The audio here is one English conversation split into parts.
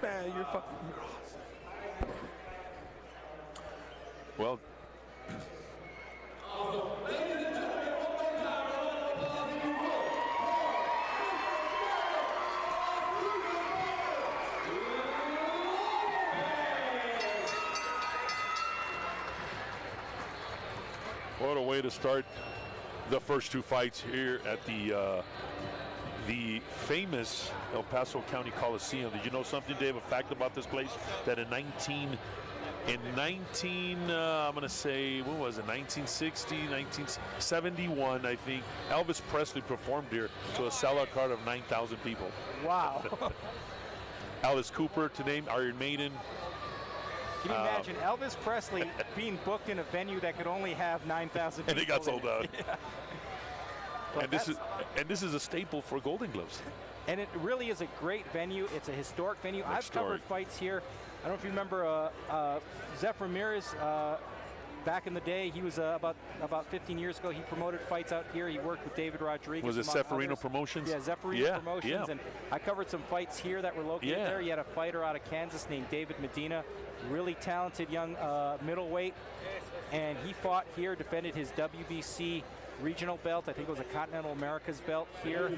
Man, you're fucking. Well. What a way to start the first two fights here at the famous El Paso County Coliseum. Did you know something, Dave? A fact about this place that in 19, I'm going to say, what was it, 1960, 1971, I think, Elvis Presley performed here to a sellout crowd of 9,000 people. Wow. Alice Cooper, to name, Iron Maiden. Can you imagine Elvis Presley being booked in a venue that could only have 9,000 people? And it got sold out. Yeah. And this is a staple for Golden Gloves. And it really is a great venue. It's a historic venue. I've covered fights here. I don't know if you remember Zeph Ramirez back in the day. He was about 15 years ago. He promoted fights out here. He worked with David Rodriguez. Was it Zephyrinho Promotions? Yeah, Zephyrinho Promotions. And I covered some fights here that were located there. You had a fighter out of Kansas named David Medina, really talented young middleweight. And he fought here, defended his WBC regional belt. I think it was a Continental Americas belt here.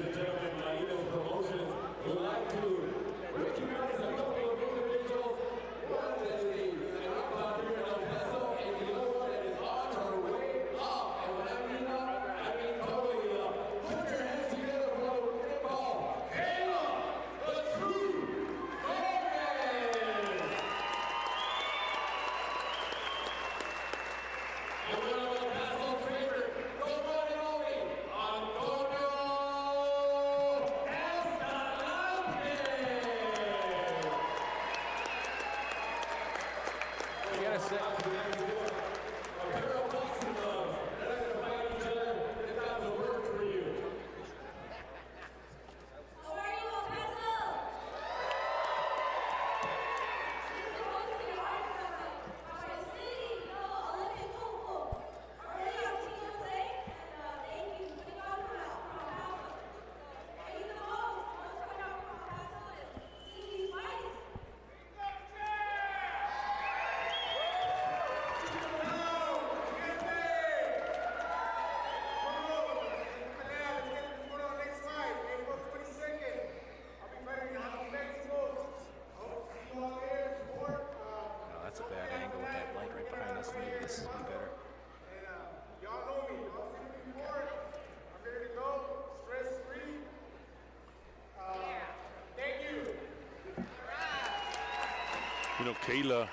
You know, Kayla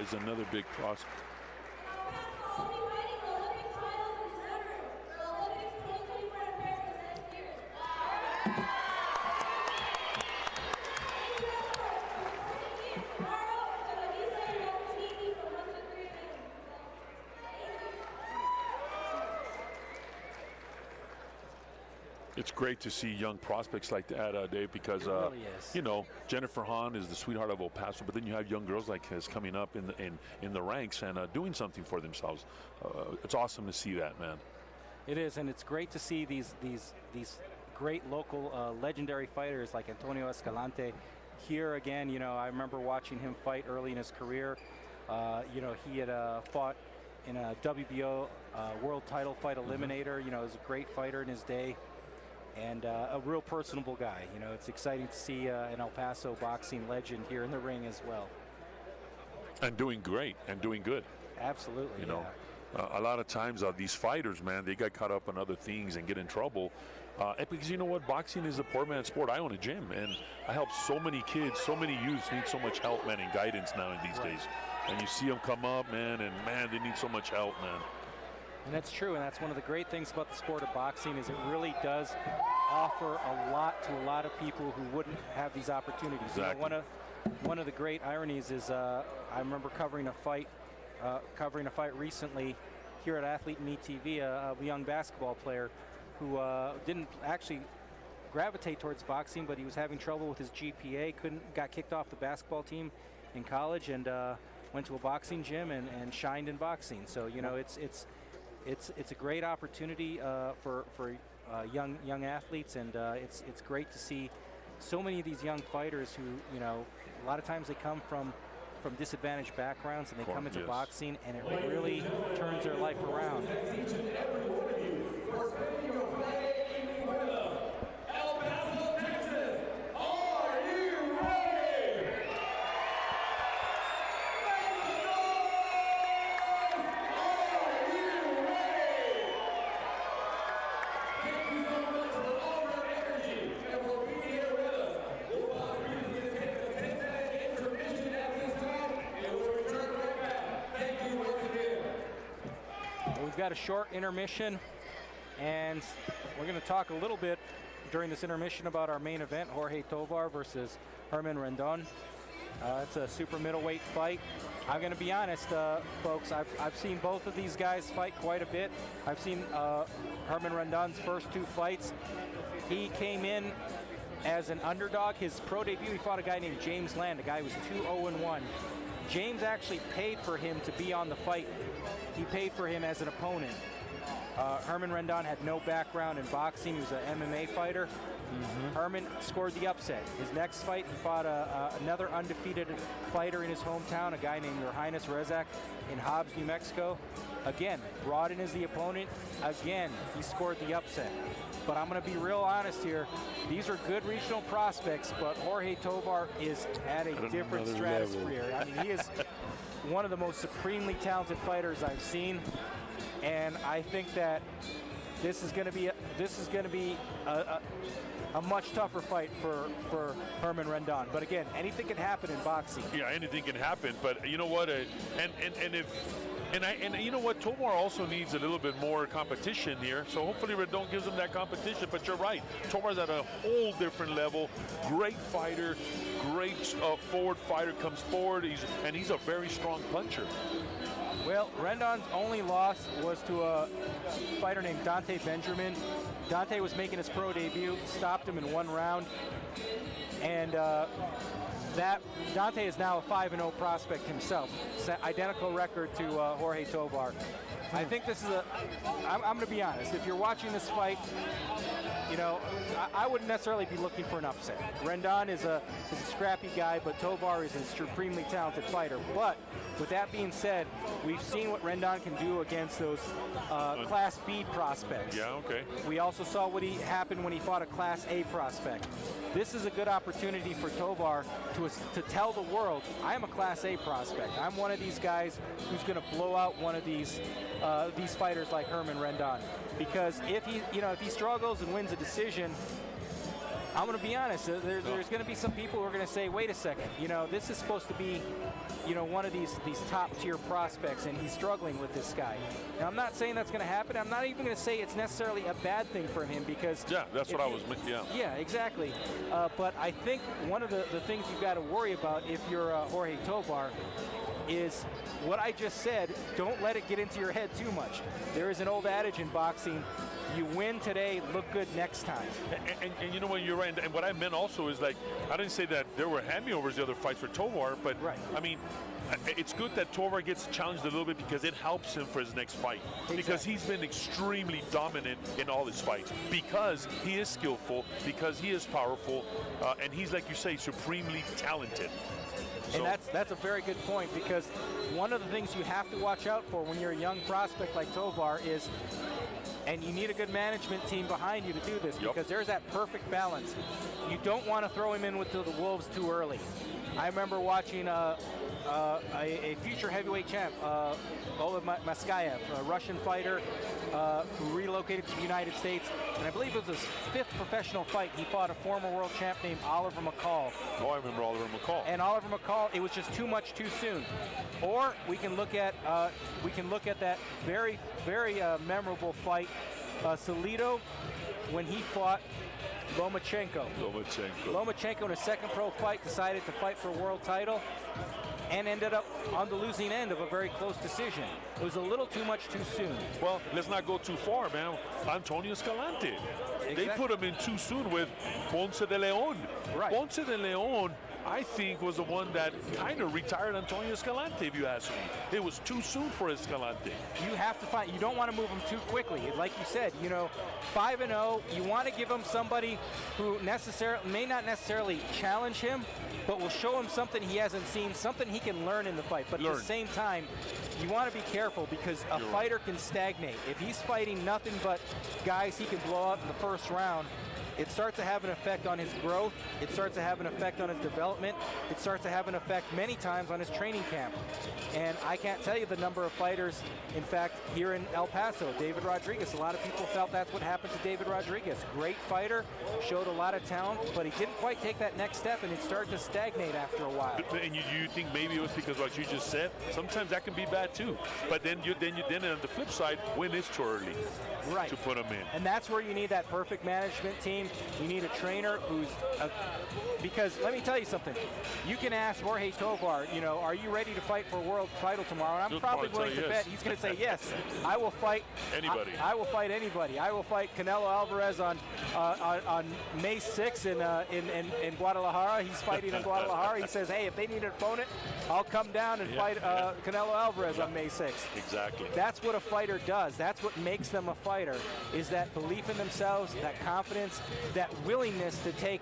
is another big prospect. It's great to see young prospects like that, Dave, because really you know, Jennifer Hahn is the sweetheart of El Paso, but then you have young girls like his coming up in the ranks and doing something for themselves. It's awesome to see that, man. It is, and it's great to see these great local legendary fighters like Antonio Escalante here again. You know, I remember watching him fight early in his career. You know, he had fought in a WBO world title fight eliminator. You know, he was a great fighter in his day. And a real personable guy. You know, it's exciting to see an El Paso boxing legend here in the ring as well. And doing great and doing good. Absolutely, you know, a lot of times these fighters, man, they get caught up on other things and get in trouble. Because you know what, boxing is a poor man's sport. I own a gym, and I help so many kids, so many youths need so much help, man, and guidance now in these days. And you see them come up, man, and man, they need so much help, man. And that's true, and that's one of the great things about the sport of boxing is it really does offer a lot to a lot of people who wouldn't have these opportunities. Exactly. You know, one of the great ironies is I remember covering a fight recently here at Athlete Me TV, a young basketball player who didn't actually gravitate towards boxing, but he was having trouble with his GPA, got kicked off the basketball team in college, and went to a boxing gym and shined in boxing. So you know, it's a great opportunity for young athletes, and it's great to see so many of these young fighters who, you know, a lot of times they come from disadvantaged backgrounds, and they come into boxing, and it really turns their life around. We've got a short intermission, and we're going to talk a little bit during this intermission about our main event, Jorge Tovar versus Herman Rendon. It's a super middleweight fight. I'm going to be honest, folks, I've seen both of these guys fight quite a bit. I've seen Herman Rendon's first 2 fights. He came in as an underdog. His pro debut, he fought a guy named James Land, a guy who was 2-0-1. James actually paid for him to be on the fight. He paid for him as an opponent. Herman Rendon had no background in boxing. He was an MMA fighter. Herman scored the upset. His next fight, he fought another undefeated fighter in his hometown, a guy named Martinez in Hobbs, New Mexico. Again, brought in as the opponent. Again, he scored the upset. But I'm going to be real honest here. These are good regional prospects, but Jorge Tovar is at a different stratosphere. I mean, he is one of the most supremely talented fighters I've seen, and I think that this is going to be a much tougher fight for Herman Rendon. But again, anything can happen in boxing. Yeah, anything can happen. But you know what? And you know what? Tovar also needs a little bit more competition here. So hopefully Rendon gives him that competition. But you're right. Tovar's at a whole different level. Great fighter, great forward fighter, comes forward. He's a very strong puncher. Well, Rendon's only loss was to a fighter named Dante Benjamin. Dante was making his pro debut, stopped him in 1 round, and that Dante is now a 5-0 prospect himself. Identical record to Jorge Tovar. I think this is I'm going to be honest. If you're watching this fight, you know, I wouldn't necessarily be looking for an upset. Rendon is a scrappy guy, but Tovar is a supremely talented fighter. But with that being said, we've seen what Rendon can do against those Class B prospects. Yeah, okay. We also saw what happened when he fought a Class A prospect. This is a good opportunity for Tovar to tell the world, I am a Class A prospect. I'm one of these guys who's going to blow out one of these fighters like Herman Rendon. Because if he struggles and wins a decision, I'm going to be honest, there's going to be some people who are going to say, wait a second, you know, this is supposed to be, you know, one of these top tier prospects, and he's struggling with this guy. Now, I'm not saying that's going to happen. I'm not even going to say it's necessarily a bad thing for him, because yeah, that's what I was. Yeah, exactly. But I think one of the things you've got to worry about if you're Jorge Tovar is what I just said. Don't let it get into your head too much. There is an old adage in boxing: you win today, look good next time. And you know what, you're right. And what I meant also is, like, I didn't say that there were hand-me-overs the other fights for Tovar, but right. I mean, it's good that Tovar gets challenged a little bit, because it helps him for his next fight. Exactly. Because he's been extremely dominant in all his fights. Because he is skillful, because he is powerful, and he's, like you say, supremely talented. And that's a very good point, because one of the things you have to watch out for when you're a young prospect like Tovar is, and you need a good management team behind you to do this, because there's that perfect balance. You don't want to throw him in with the wolves too early. I remember watching a future heavyweight champ, Oleg Maskayev, a Russian fighter who relocated to the United States, and I believe it was his 5th professional fight. He fought a former world champ named Oliver McCall. Oh, I remember Oliver McCall. And Oliver McCall, it was just too much too soon. Or we can look at that very, very memorable fight, Salido, when he fought Lomachenko. Lomachenko in his second pro fight decided to fight for a world title and ended up on the losing end of a very close decision. It was a little too much too soon. Well, let's not go too far, man. Antonio Escalante. Exactly. They put him in too soon with Ponce de Leon. Right. Ponce de Leon, I think, was the one that kind of retired Antonio Escalante, if you ask me. It was too soon for Escalante. You have to find, you don't want to move him too quickly. Like you said, you know, 5-0, you want to give him somebody who may not necessarily challenge him, but will show him something he hasn't seen, something he can learn in the fight. But at the same time, you want to be careful because a fighter can stagnate. If he's fighting nothing but guys he can blow out in the first round, it starts to have an effect on his growth. It starts to have an effect on his development. It starts to have an effect many times on his training camp. And I can't tell you the number of fighters, in fact, here in El Paso, David Rodriguez, a lot of people felt that's what happened to David Rodriguez. Great fighter, showed a lot of talent, but he didn't quite take that next step, and it started to stagnate after a while. And you think maybe it was because what you just said? Sometimes that can be bad too. But then on the flip side, when it's too early to put him in. And that's where you need that perfect management team. You need a trainer who's because let me tell you something. You can ask Jorge Tovar, you know, are you ready to fight for a world title tomorrow? And I'm probably willing to bet he's going to say yes. I will fight anybody. I will fight anybody. I will fight Canelo Alvarez on May 6th in Guadalajara. He's fighting in Guadalajara. He says, hey, if they need an opponent, I'll come down and fight Canelo Alvarez on May 6th. Exactly. That's what a fighter does. That's what makes them a fighter, is that belief in themselves, that confidence, that willingness to take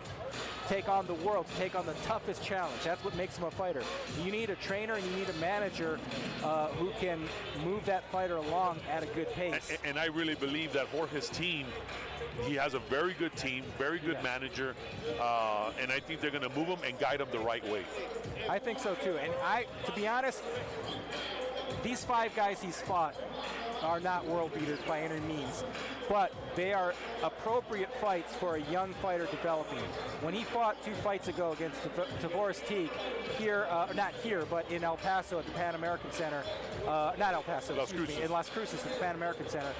on the world, to take on the toughest challenge. That's what makes them a fighter. You need a trainer and you need a manager who can move that fighter along at a good pace. And I really believe that Jorge's team, he has a very good team, very good manager, and I think they're going to move him and guide him the right way. I think so too. And to be honest, these 5 guys he's fought are not world beaters by any means, but they are appropriate fights for a young fighter developing. When he fought 2 fights ago against Tavoris Teague, here, not here, but in El Paso at the Pan American Center, not El Paso, in Las Cruces at the Pan American Center,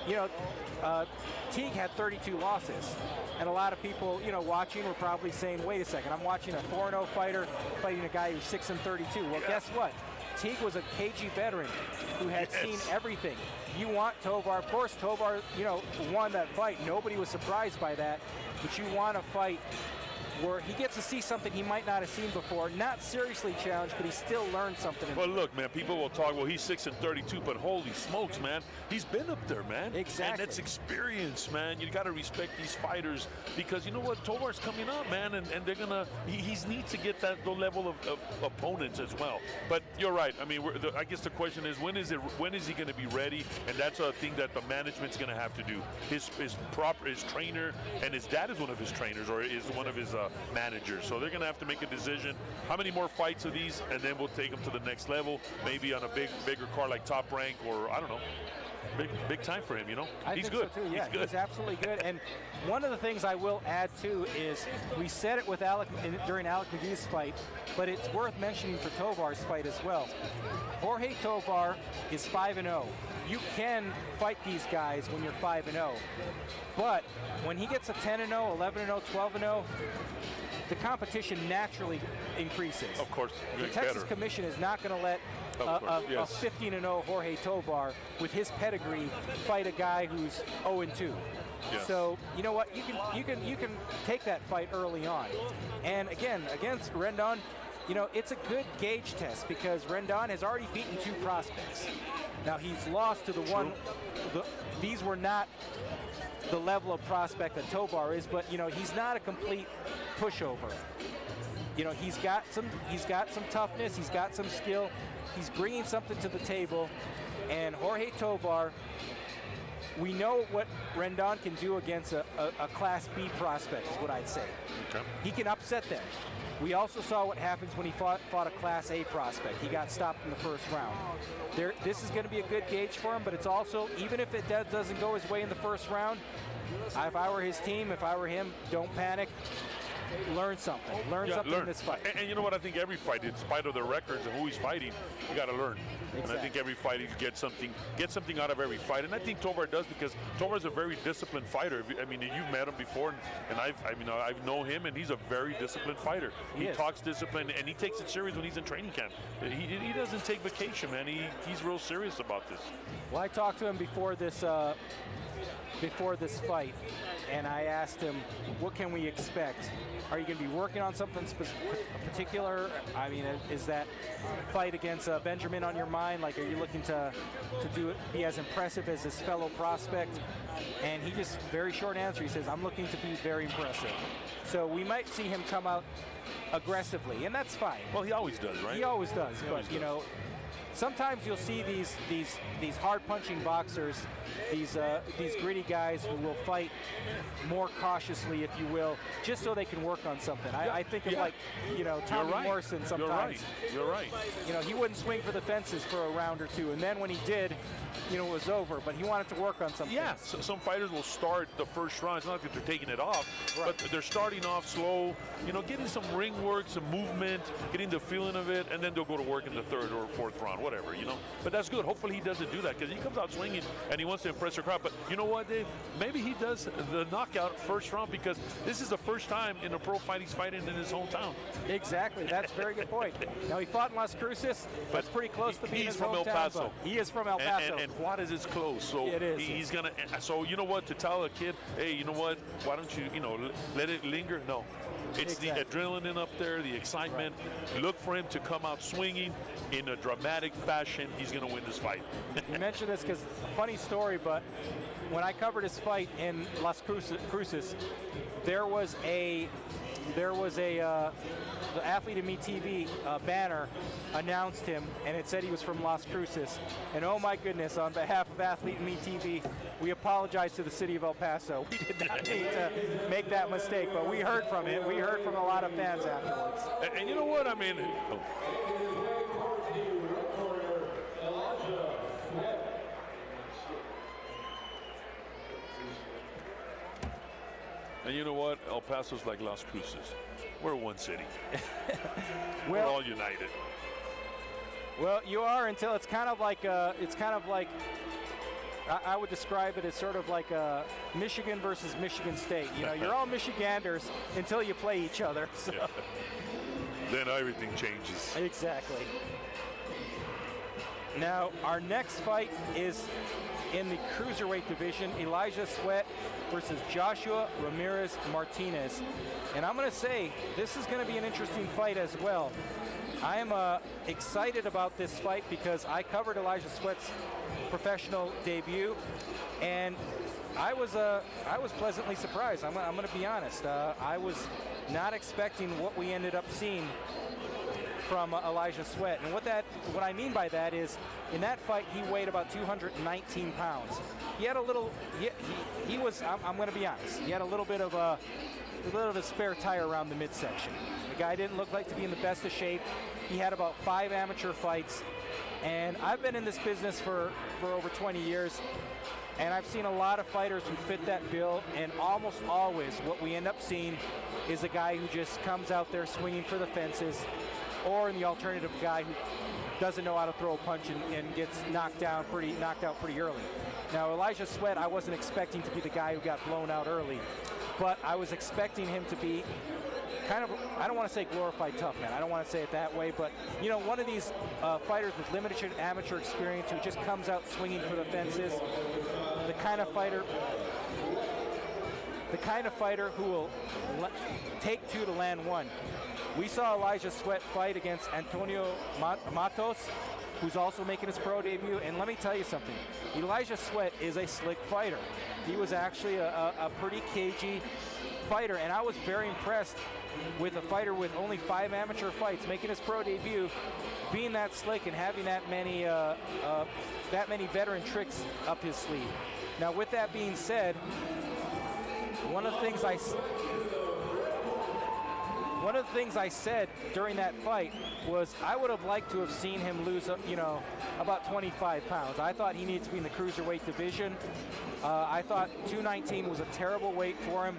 you know, Teague had 32 losses. And a lot of people, you know, watching were probably saying, wait a second, I'm watching a 4-0 fighter fighting a guy who's 6-32. Well, guess what? Teague was a cagey veteran who had seen everything. You want Tovar, of course, Tovar, you know, won that fight. Nobody was surprised by that. But you want to fight where he gets to see something he might not have seen before. Not seriously challenged, but he still learned something. Well, look, man, people will talk, well, he's 6-32, but holy smokes, man, he's been up there, man. Exactly. And that's experience, man. You got to respect these fighters because you know what, Tovar's coming up, man, and they're gonna. He needs to get the level of opponents as well. But you're right. I mean, I guess the question is, when is he going to be ready? And that's a thing that the management's going to have to do. His trainer, and his dad is one of his trainers, or is one of his managers. So they're going to have to make a decision. How many more fights of these, and then we'll take them to the next level, maybe on a bigger card like Top Rank, or I don't know. Big time for him, you know. He's good. So too. Yeah, he's absolutely good. And one of the things I will add too is we said it with during Alec McGee's fight, but it's worth mentioning for Tovar's fight as well. Jorge Tovar is 5-0. You can fight these guys when you're 5-0, but when he gets a 10-0, 11-0, 12-0, the competition naturally increases. Of course, the Texas Commission is not going to let a 15-0 Jorge Tovar with his pedigree fight a guy who's 0-2. Yes. So you know what? You can take that fight early on. And again, against Rendon, you know, it's a good gauge test because Rendon has already beaten 2 prospects. Now he's lost to the one. These were not the level of prospect that Tovar is, but you know, he's not a complete pushover. You know, he's got some toughness, he's got some skill, he's bringing something to the table. And Jorge Tovar, we know what Rendon can do against a Class B prospect, is what I'd say. Okay. He can upset them. We also saw what happens when he fought a Class A prospect. He got stopped in the first round. This is going to be a good gauge for him, but it's also, even if it doesn't go his way in the first round, if I were his team, if I were him, don't panic. Learn something. Learn something in this fight. And you know what? I think every fight, in spite of their records and who he's fighting, you got to learn. Exactly. And I think every fight, he gets something out of every fight. And I think Tovar does, because Tovar's a very disciplined fighter. I mean, you've met him before, and I've known him, and he's a very disciplined fighter. He talks discipline, and he takes it serious when he's in training camp. He doesn't take vacation, man. He's real serious about this. Well, I talked to him before this before this fight, and I asked him, what can we expect? Are you going to be working on something particular? I mean, is that fight against Benjamin on your mind? Like, are you looking to be as impressive as his fellow prospect? And he just, very short answer, he says, I'm looking to be very impressive. So we might see him come out aggressively, and that's fine. Well, he always does, right? He always does, but you know, sometimes you'll see these hard-punching boxers, these gritty guys who will fight more cautiously, if you will, just so they can work on something. I think of like, you know, Tommy Morrison sometimes. You're right. You know, he wouldn't swing for the fences for a round or two, and then when he did, you know, it was over, but he wanted to work on something. Yeah, so some fighters will start the first round. It's not that they're taking it off, but they're starting off slow, you know, getting some ring work, some movement, getting the feeling of it, and then they'll go to work in the third or fourth round, whatever, you know. But that's good. Hopefully he doesn't do that, because he comes out swinging and he wants to impress the crowd. But you know what, Dave? Maybe he does the knockout first round, because this is the first time in a pro fight he's fighting in his hometown. Exactly. That's a very good point. Now, he fought in Las Cruces, but that's pretty close to being his hometown. He's from El Paso. He is from El Paso. And Juarez is close, so it is. He's gonna. So you know what? To tell a kid, hey, you know what? Why don't you, you know, let it linger? No, it's the adrenaline up there, the excitement. Right. Look for him to come out swinging in a dramatic fashion. He's gonna win this fight. You mentioned this because funny story, but when I covered his fight in Las Cruces, there was a the Athlete in Me TV banner announced him, and it said he was from Las Cruces. And oh my goodness, on behalf of Athlete in Me TV, we apologize to the city of El Paso. We did not need to make that mistake, but we heard from it. We heard from a lot of fans afterwards. And you know what? I mean, and you know what? El Paso's like Las Cruces. We're one city. We're all united. Well, you are, until it's kind of like I would describe it as sort of like Michigan versus Michigan State. You know, you're all Michiganders until you play each other. So. Yeah. Then everything changes. Exactly. Now, our next fight is in the cruiserweight division, Elijah Sweat versus Joshua Ramirez Martinez. And I'm going to say this is going to be an interesting fight as well. I am excited about this fight because I covered Elijah Sweat's professional debut, and I was pleasantly surprised. I'm going to be honest. I was not expecting what we ended up seeing from Elijah Sweat. And what I mean by that is, in that fight, he weighed about 219 pounds. He had a little, he was, I'm going to be honest, he had a little bit of a spare tire around the midsection. The guy didn't look like to be in the best of shape. He had about 5 amateur fights. And I've been in this business for over 20 years. And I've seen a lot of fighters who fit that bill, and almost always what we end up seeing is a guy who just comes out there swinging for the fences, or in the alternative, guy who doesn't know how to throw a punch and gets knocked out pretty early. Now, Elijah Sweat, I wasn't expecting to be the guy who got blown out early, but I was expecting him to be kind of, I don't want to say glorified tough man. I don't want to say it that way, but you know, one of these fighters with limited amateur experience who just comes out swinging for the fences, the kind of fighter who will take 2 to land 1. We saw Elijah Sweat fight against Antonio Matos, who's also making his pro debut. And let me tell you something. Elijah Sweat is a slick fighter. He was actually a pretty cagey fighter. And I was very impressed with a fighter with only 5 amateur fights, making his pro debut, being that slick and having that many veteran tricks up his sleeve. Now, with that being said, one of the things I said during that fight was I would have liked to have seen him lose, you know, about 25 pounds. I thought he needs to be in the cruiserweight division. I thought 219 was a terrible weight for him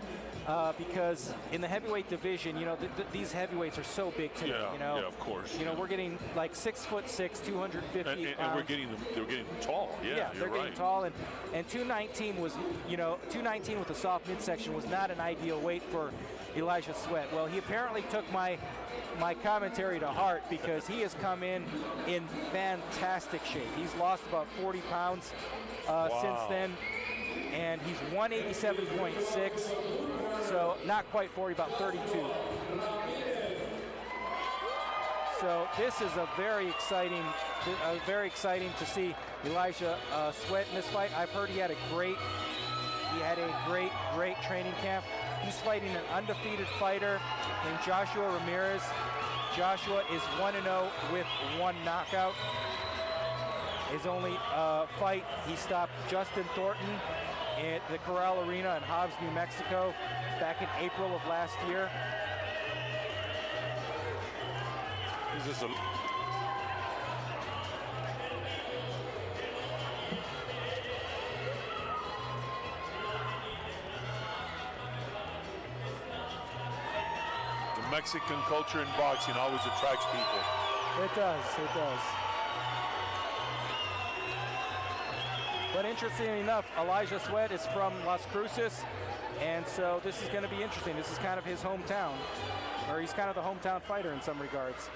because in the heavyweight division, you know, these heavyweights are so big today. Yeah, you know, yeah, of course. You know, we're getting like 6'6", 250 pounds. And they're getting tall. Yeah, they're getting tall, and 219 was, you know, 219 with a soft midsection was not an ideal weight for Elijah Sweat. Well, he apparently took my commentary to heart, because he has come in fantastic shape. He's lost about 40 pounds since then. and he's 187.6, so not quite 40, about 32. So this is a very exciting to see Elijah Sweat in this fight. I've heard he had a great training camp. He's fighting an undefeated fighter named Joshua Ramirez. Joshua is 1-0 with 1 knockout. His only fight, he stopped Justin Thornton at the Corral Arena in Hobbs, New Mexico, back in April of last year. He's just a Mexican culture in boxing always attracts people. It does, it does. But interestingly enough, Elijah Sweat is from Las Cruces, and so this is going to be interesting. This is kind of his hometown, or he's kind of the hometown fighter in some regards.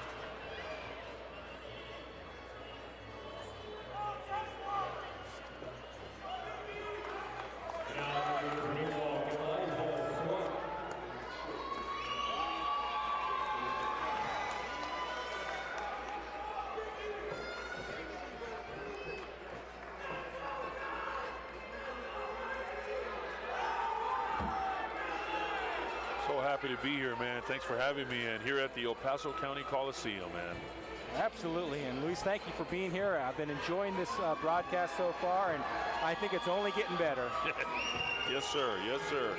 Happy to be here, man. Thanks for having me, and here at the El Paso County Coliseum, man. Absolutely, and Luis, thank you for being here. I've been enjoying this broadcast so far, and I think it's only getting better. Yes, sir. Yes, sir.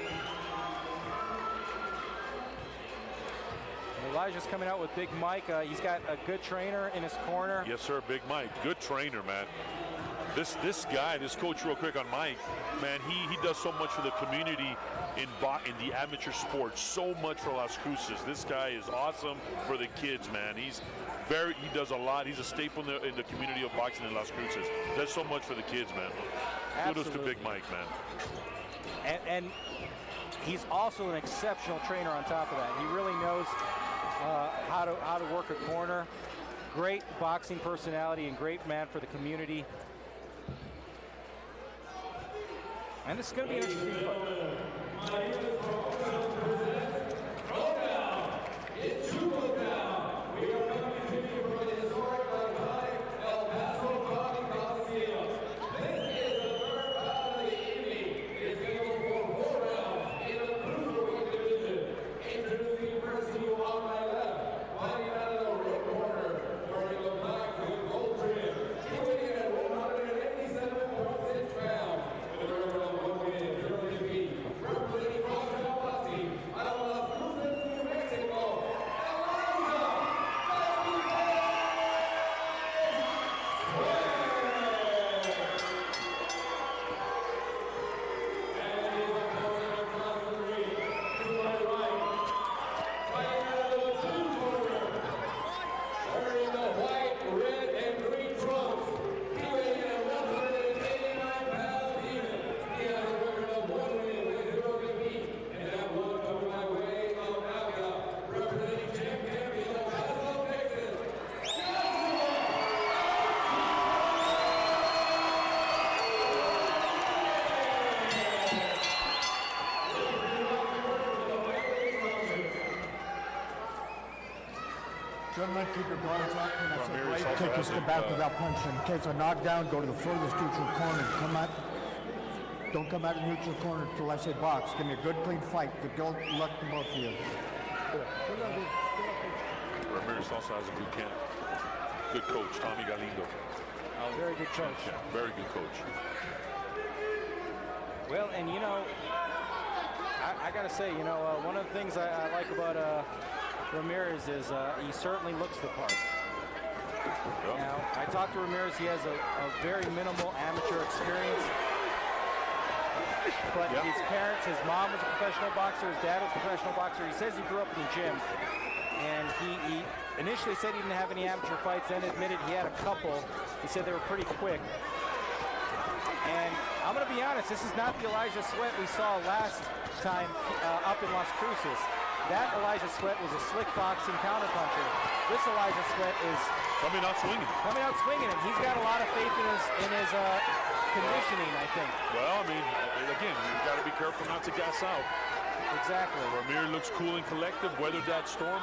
Elijah's coming out with Big Mike. He's got a good trainer in his corner. Yes, sir. Big Mike, good trainer, man. This guy, this coach, real quick on Mike, man, he does so much for the community in the amateur sport, so much for Las Cruces. This guy is awesome for the kids, man. He does a lot. He's a staple in the community of boxing in Las Cruces. Does so much for the kids, man. Kudos to Big Mike, man. And he's also an exceptional trainer on top of that. He really knows how to work a corner. Great boxing personality and great man for the community. And this is going to be an interesting fight. Throwdown. It's Chuco down. We are coming to you from the historic iconic El Paso County Coliseum. This is the third bout of the evening. It's scheduled for 4 rounds in the cruiserweight division. Introducing first to you on my left, fighting out of the red corner, wearing the black with gold trim, weighing in at 187.6 pounds. Gentlemen, keep your guards up. When I say break, take a step back without punching. In case of knockdown, go to the furthest neutral corner. Don't come out of neutral corner until I say box. Give me a good, clean fight. Good luck to both of you. Ramirez also has a good camp. Good coach, Tommy Galindo. Very good coach. Yeah, very good coach. Well, and you know, I got to say, you know, one of the things I like about Ramirez is he certainly looks the part. Yep. Now, I talked to Ramirez. He has a very minimal amateur experience. But his parents, his mom was a professional boxer, his dad was a professional boxer. He says he grew up in the gym. And he initially said he didn't have any amateur fights, then admitted he had a couple. He said they were pretty quick. And I'm going to be honest, this is not the Elijah Sweat we saw last time up in Las Cruces. That Elijah Sweat was a slick boxing counterpuncher. This Elijah Sweat is coming out swinging. And he's got a lot of faith in conditioning, I think. Well, I mean, again, you've got to be careful not to gas out. Exactly. Ramirez looks cool and collective, weathered that storm,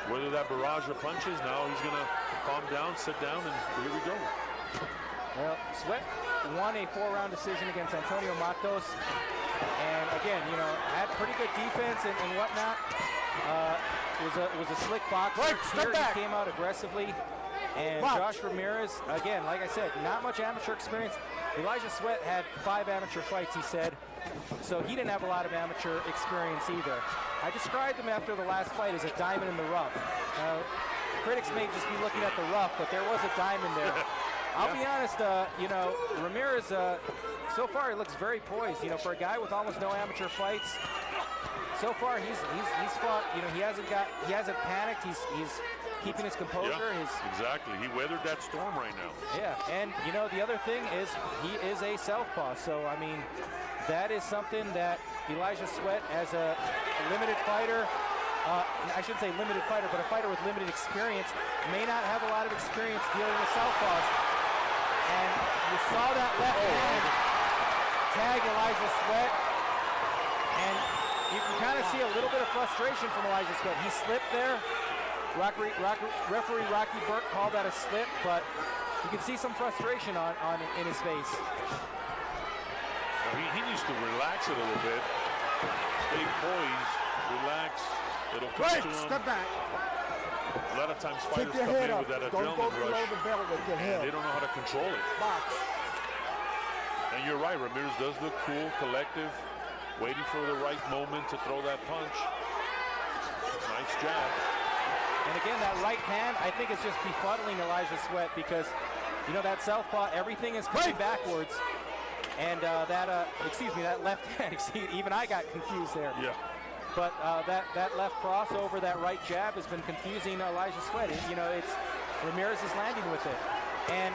weathered that barrage of punches. Now he's going to calm down, sit down, and here we go. Well, Sweat won a 4-round decision against Antonio Matos. And again, you know, had pretty good defense and whatnot. Was a slick boxer. Here he came out aggressively. And Josh Ramirez, again, like I said, not much amateur experience. Elijah Sweat had 5 amateur fights, he said. So he didn't have a lot of amateur experience either. I described him after the last fight as a diamond in the rough. Critics may just be looking at the rough, but there was a diamond there. I'll be honest, you know, Ramirez, so far he looks very poised. You know, for a guy with almost no amateur fights, so far he's fought. You know, he hasn't panicked. He's keeping his composure. Yeah, exactly. He weathered that storm right now. Yeah, and you know the other thing is he is a southpaw. So I mean, that is something that Elijah Sweat, as a limited fighter. I shouldn't say limited fighter, but a fighter with limited experience, may not have a lot of experience dealing with southpaws. And you saw that left hand tag Elijah Sweat, and you can kind of see a little bit of frustration from Elijah Sweat. He slipped there. Referee Rocky Burke called that a slip, but you can see some frustration in his face. Well, he needs to relax a little bit. Stay poised, relax. It'll come to him. Step back. A lot of times fighters come in with that adrenaline rush, and they don't know how to control it. Box. And you're right, Ramirez does look cool, collective, waiting for the right moment to throw that punch. Nice jab. And again, that right hand, I think it's just befuddling Elijah Sweat because, you know, that southpaw, everything is coming backwards. And that left hand, even I got confused there. Yeah. But that left crossover, that right jab has been confusing Elijah Sweat. You know, Ramirez is landing with it. And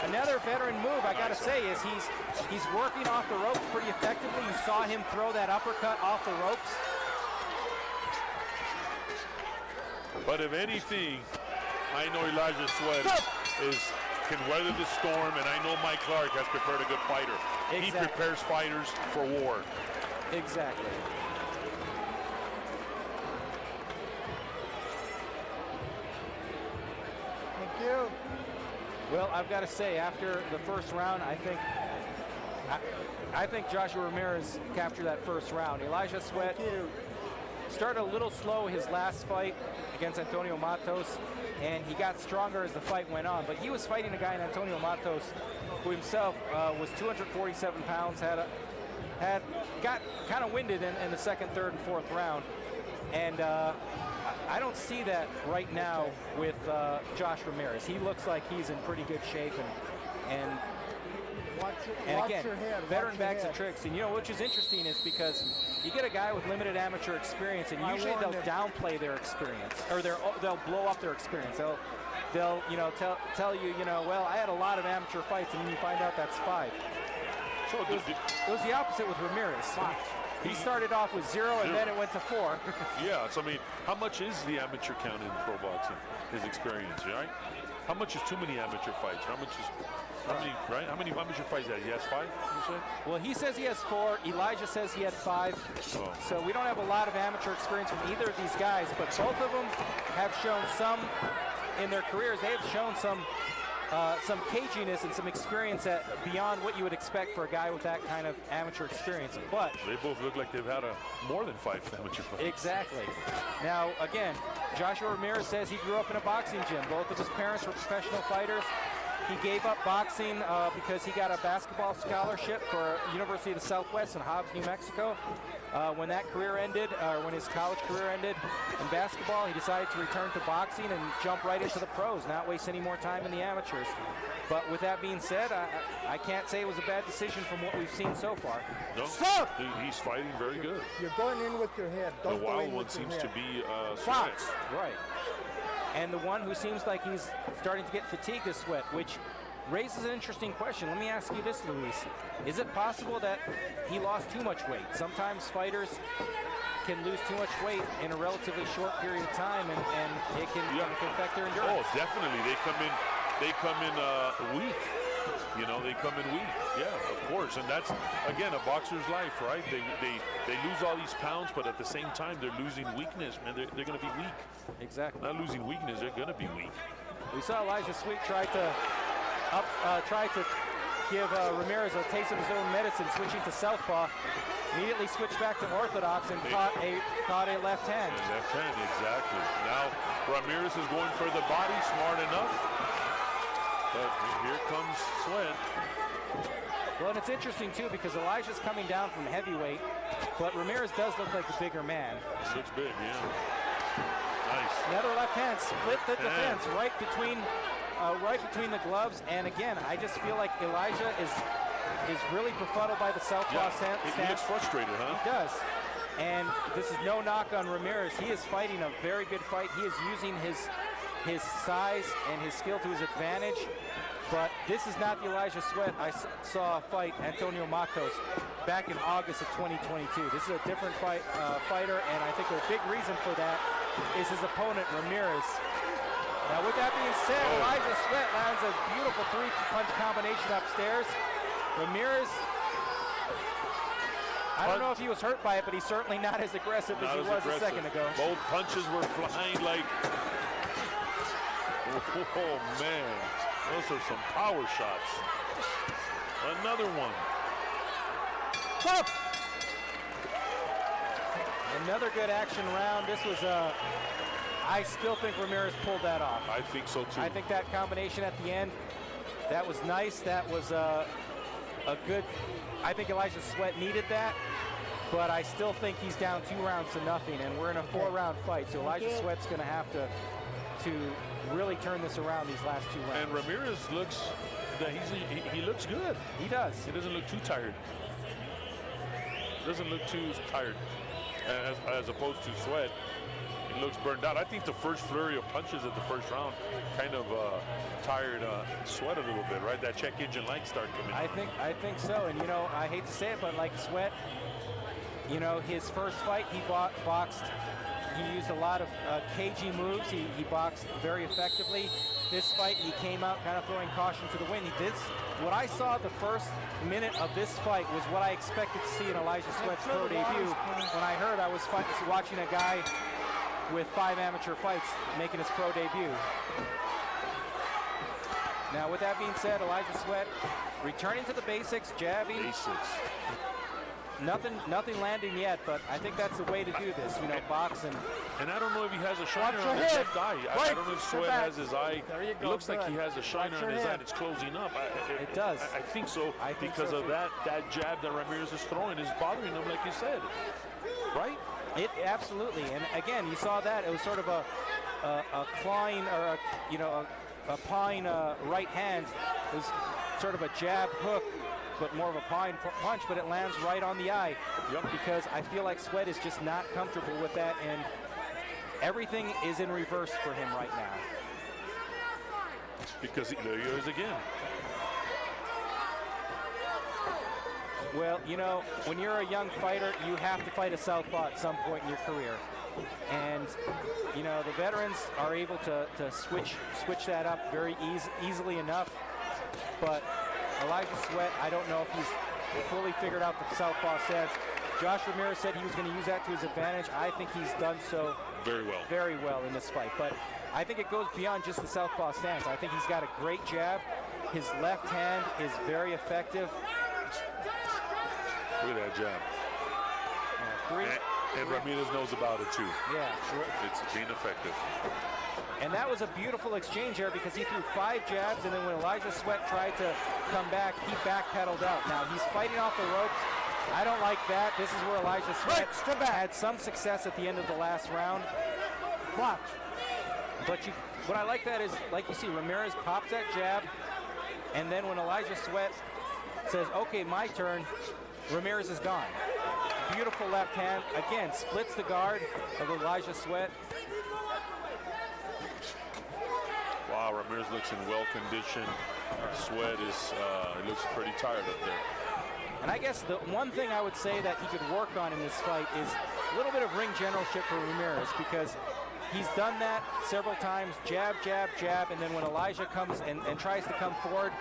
another veteran move, I got to say, is he's working off the ropes pretty effectively. You saw him throw that uppercut off the ropes. But if anything, I know Elijah Sweat can weather the storm, and I know Mike Clark has prepared a good fighter. Exactly. He prepares fighters for war. Exactly. Thank you. Well, I've got to say, after the first round, I think Joshua Ramirez captured that first round. Elijah Sweat started a little slow his last fight against Antonio Matos, and he got stronger as the fight went on. But he was fighting a guy in Antonio Matos who himself was 247 pounds, got kind of winded in the second, third, and fourth round. And I don't see that right now with Josh Ramirez. He looks like he's in pretty good shape, and again, veteran bags of tricks. And you know, which is interesting is because you get a guy with limited amateur experience, and usually they'll downplay their experience, or they'll blow up their experience. They'll you know tell you, you know, well, I had a lot of amateur fights, and then you find out that's 5. So it was the opposite with Ramirez. He started off with 0, and then it went to 4. Yeah, so I mean, how much is the amateur count in pro boxing? His experience, right? How much is too many amateur fights? How many amateur fights has he? Has 5, you say? Well, he says he has 4. Elijah says he had 5. Oh. So we don't have a lot of amateur experience from either of these guys, but both of them have shown some, in their careers, they have shown some caginess and some experience beyond what you would expect for a guy with that kind of amateur experience. But they both look like they've had more than 5 amateur fights. Exactly. Now, again, Joshua Ramirez says he grew up in a boxing gym. Both of his parents were professional fighters. He gave up boxing because he got a basketball scholarship for University of the Southwest in Hobbs, New Mexico. When that career ended, when his college career ended in basketball, he decided to return to boxing and jump right into the pros, not waste any more time in the amateurs. But with that being said, I can't say it was a bad decision from what we've seen so far. No, he's fighting very good. You're going in with your head. The wild one seems to be Sweat. Right. And the one who seems like he's starting to get fatigued is Sweat, which raises an interesting question. Let me ask you this, Luis. Is it possible that he lost too much weight? Sometimes fighters can lose too much weight in a relatively short period of time, and it can affect their endurance. Oh, definitely. They come in weak. You know, they come in weak. Yeah, of course. And that's, again, a boxer's life, right? They lose all these pounds, but at the same time, they're losing weakness, man. They're going to be weak. Exactly. Not losing weakness, they're going to be weak. We saw Elijah Sweet try to give Ramirez a taste of his own medicine, switching to southpaw. Immediately switched back to orthodox and caught a left hand. Left hand, exactly. Now Ramirez is going for the body, smart enough. But here comes Sweat. Well, and it's interesting too because Elijah's coming down from heavyweight, but Ramirez does look like a bigger man. He looks big, yeah. Nice. Another left hand, split the defense right between the gloves. And again, I just feel like Elijah is really befuddled by the southpaw stance. He looks frustrated, huh? He does. And this is no knock on Ramirez. He is fighting a very good fight. He is using his size and his skill to his advantage. But this is not the Elijah Sweat I saw fight Antonio Matos back in August of 2022. This is a different fighter, and I think a big reason for that is his opponent, Ramirez. Now, with that being said, Elijah Sweat lands a beautiful three-punch combination upstairs. Ramirez, I don't know if he was hurt by it, but he's certainly not as aggressive as he was a second ago. Both punches were flying like, oh man, those are some power shots. Another one. Up. Another good action round. This was I still think Ramirez pulled that off. I think so too. I think that combination at the end, that was nice. That was a good, I think Elijah Sweat needed that, but I still think he's down 2 rounds to nothing, and we're in a 4-round fight, so Elijah Sweat's going to have to really turn this around these last 2 rounds. And Ramirez looks, he looks good. He does. He doesn't look too tired. Doesn't look too tired, as opposed to Sweat. He looks burned out. I think the first flurry of punches at the first round kind of tired Sweat a little bit, right? That check engine light start coming. I think so. And you know, I hate to say it, but like Sweat, you know, his first fight he boxed. He used a lot of cagey moves. He boxed very effectively. This fight, he came out kind of throwing caution to the wind. What I saw the first minute of this fight was what I expected to see in Elijah Sweat's pro debut. When I heard I was watching a guy with 5 amateur fights making his pro debut. Now, with that being said, Elijah Sweat returning to the basics, jabbing. Nothing landing yet, but I think that's the way to do this, you know, boxing. And I don't know if he has a shiner on his left eye. I don't know if Sweat has his eye. It looks like he has a shiner on his eye. It's closing up. It does. I think so, because of that jab that Ramirez is throwing is bothering him, like you said, right? It absolutely. And again, you saw that. It was sort of a clawing, or a pawing right hand. It was sort of a jab hook, but more of a pawing punch, but it lands right on the eye. Yep. Because I feel like Sweat is just not comfortable with that, and everything is in reverse for him right now. Because there he is again. Well, you know, when you're a young fighter, you have to fight a southpaw at some point in your career. And, you know, the veterans are able to switch that up very easily enough. But Elijah Sweat, I don't know if he's fully figured out the southpaw stance. Josh Ramirez said he was going to use that to his advantage. I think he's done so very well in this fight. But I think it goes beyond just the southpaw stance. I think he's got a great jab. His left hand is very effective. Look at that jab. And Ramirez knows about it too. Yeah. It's being effective. And that was a beautiful exchange there because he threw 5 jabs, and then when Elijah Sweat tried to come back, he backpedaled out. Now, he's fighting off the ropes. I don't like that. This is where Elijah Sweat had some success at the end of the last round. Watch. But what I like that is, like you see, Ramirez pops that jab, and then when Elijah Sweat says, okay, my turn, Ramirez is gone. Beautiful left hand. Again, splits the guard of Elijah Sweat. Wow, Ramirez looks in well condition. Sweat is looks pretty tired up there. And I guess the one thing I would say that he could work on in this fight is a little bit of ring generalship for Ramirez, because he's done that several times, jab, jab, jab, and then when Elijah comes and tries to come forward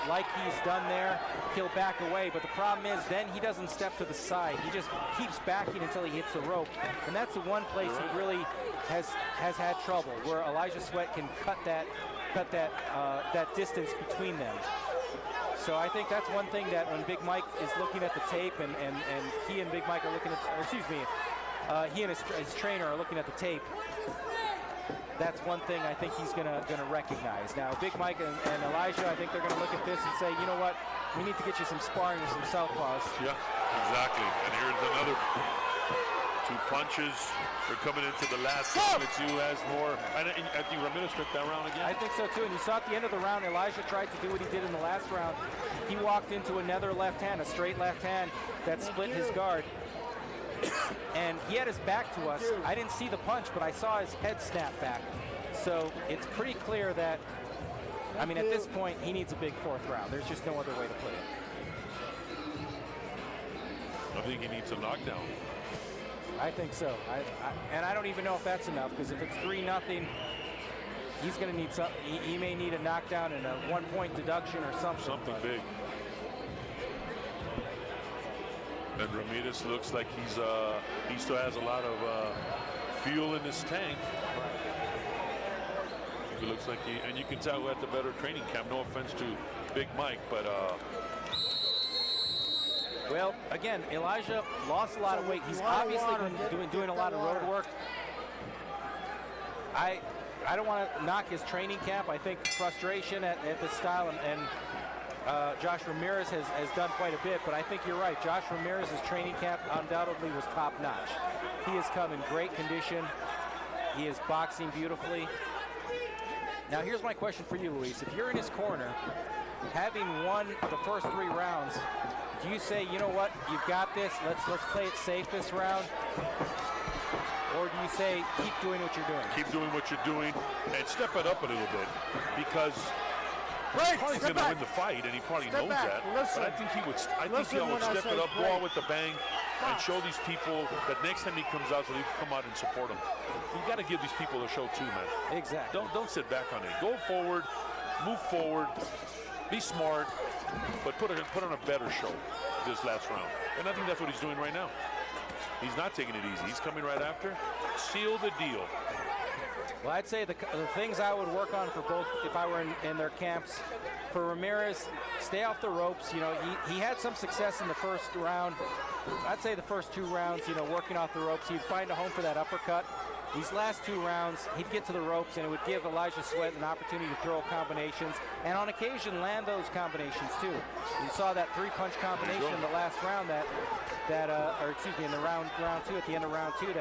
like he's done there, he'll back away. But the problem is then he doesn't step to the side. He just keeps backing until he hits the rope. And that's the one place he really has had trouble, where Elijah Sweat can cut that distance between them. So I think that's one thing that when Big Mike is looking at the tape and he and Big Mike are looking at, or excuse me, he and his trainer are looking at the tape, that's one thing I think he's gonna recognize. Now, Big Mike and Elijah, I think they're gonna look at this and say, you know what, we need to get you some sparring with some southpaws. Yeah, exactly. And here's another 2 punches. We're coming into the last round. It's who has more. I think Ramirez took that round again. I think so too. And you saw at the end of the round, Elijah tried to do what he did in the last round. He walked into another left hand, a straight left hand that split his guard. And he had his back to us. I didn't see the punch, but I saw his head snap back. So it's pretty clear that, I mean, at this point, he needs a big 4th round. There's just no other way to put it. I think he needs a knockdown. I think so. And I don't even know if that's enough, because if it's 3-0, he's going to need something. He may need a knockdown and a 1-point deduction or something. Something big. And Ramirez looks like he still has a lot of fuel in his tank. It looks like and you can tell who had the better training camp. No offense to Big Mike, but well, again, Elijah lost a lot of weight. He's obviously been doing a lot of road work. I don't want to knock his training camp. I think frustration at this style and Josh Ramirez has done quite a bit, but I think you're right. Josh Ramirez's training camp undoubtedly was top-notch. He has come in great condition. He is boxing beautifully. Now, here's my question for you, Luis. If you're in his corner, having won the first 3 rounds, do you say, you know what, you've got this, let's play it safe this round? Or do you say, keep doing what you're doing? Keep doing what you're doing and step it up a little bit, because he's probably going to win the fight, and he probably knows that. Listen. But I think he would step it up, go out with the bang, and show these people that next time he comes out, so they can come out and support him. You got to give these people a show too, man. Exactly. Don't sit back on it. Go forward, move forward, be smart, but put on a better show this last round. And I think that's what he's doing right now. He's not taking it easy. He's coming right after. Seal the deal. Well, I'd say the things I would work on for both, if I were in their camps, for Ramirez, stay off the ropes. You know, he had some success in the first round. I'd say the first 2 rounds, you know, working off the ropes, he'd find a home for that uppercut. These last 2 rounds, he'd get to the ropes, and it would give Elijah Sweat an opportunity to throw combinations, and on occasion land those combinations too. You saw that 3-punch combination in the last round or excuse me, in the round 2, at the end of round 2,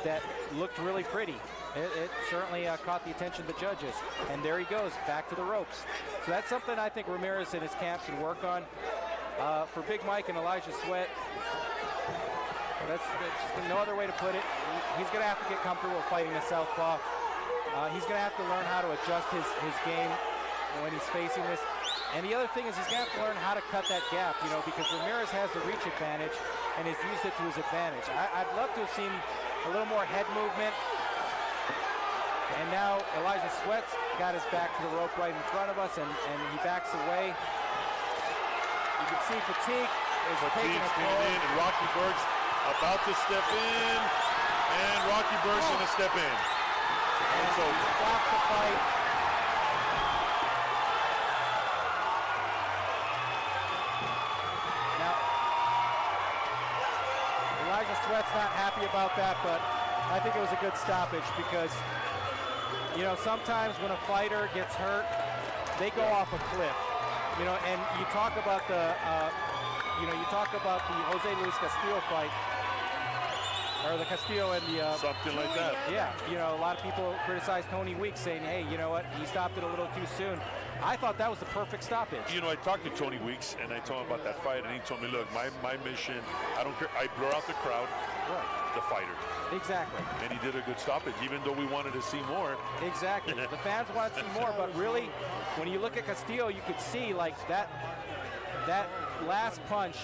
that looked really pretty. It certainly caught the attention of the judges. And there he goes, back to the ropes. So that's something I think Ramirez and his camp should work on. For Big Mike and Elijah Sweat, that's no other way to put it. He's going to have to get comfortable fighting the southpaw. He's going to have to learn how to adjust his game when he's facing this. And the other thing is he's going to have to learn how to cut that gap, you know, because Ramirez has the reach advantage and has used it to his advantage. I'd love to have seen a little more head movement. And now Elijah Sweat's got his back to the rope right in front of us, and he backs away. You can see fatigue is taking a toll. In, and Rocky Berg's about to step in, and Rocky Berg's going to step in. And so he stops the fight. Now, Elijah Sweat's not happy about that, but I think it was a good stoppage because, you know, sometimes when a fighter gets hurt, they go off a cliff. You know, and you talk about the Jose Luis Castillo fight, or the Castillo and the something like that. Yeah, you know, a lot of people criticize Tony Weeks, saying, hey, you know what, he stopped it a little too soon. I thought that was the perfect stoppage. You know, I talked to Tony Weeks, and I told him about that fight, and he told me, look, my mission, I don't care, I blur out the crowd, the fighter. Exactly. And he did a good stoppage, even though we wanted to see more. Exactly. The fans wanted to see more, but really, when you look at Castillo, you could see, like, that last punch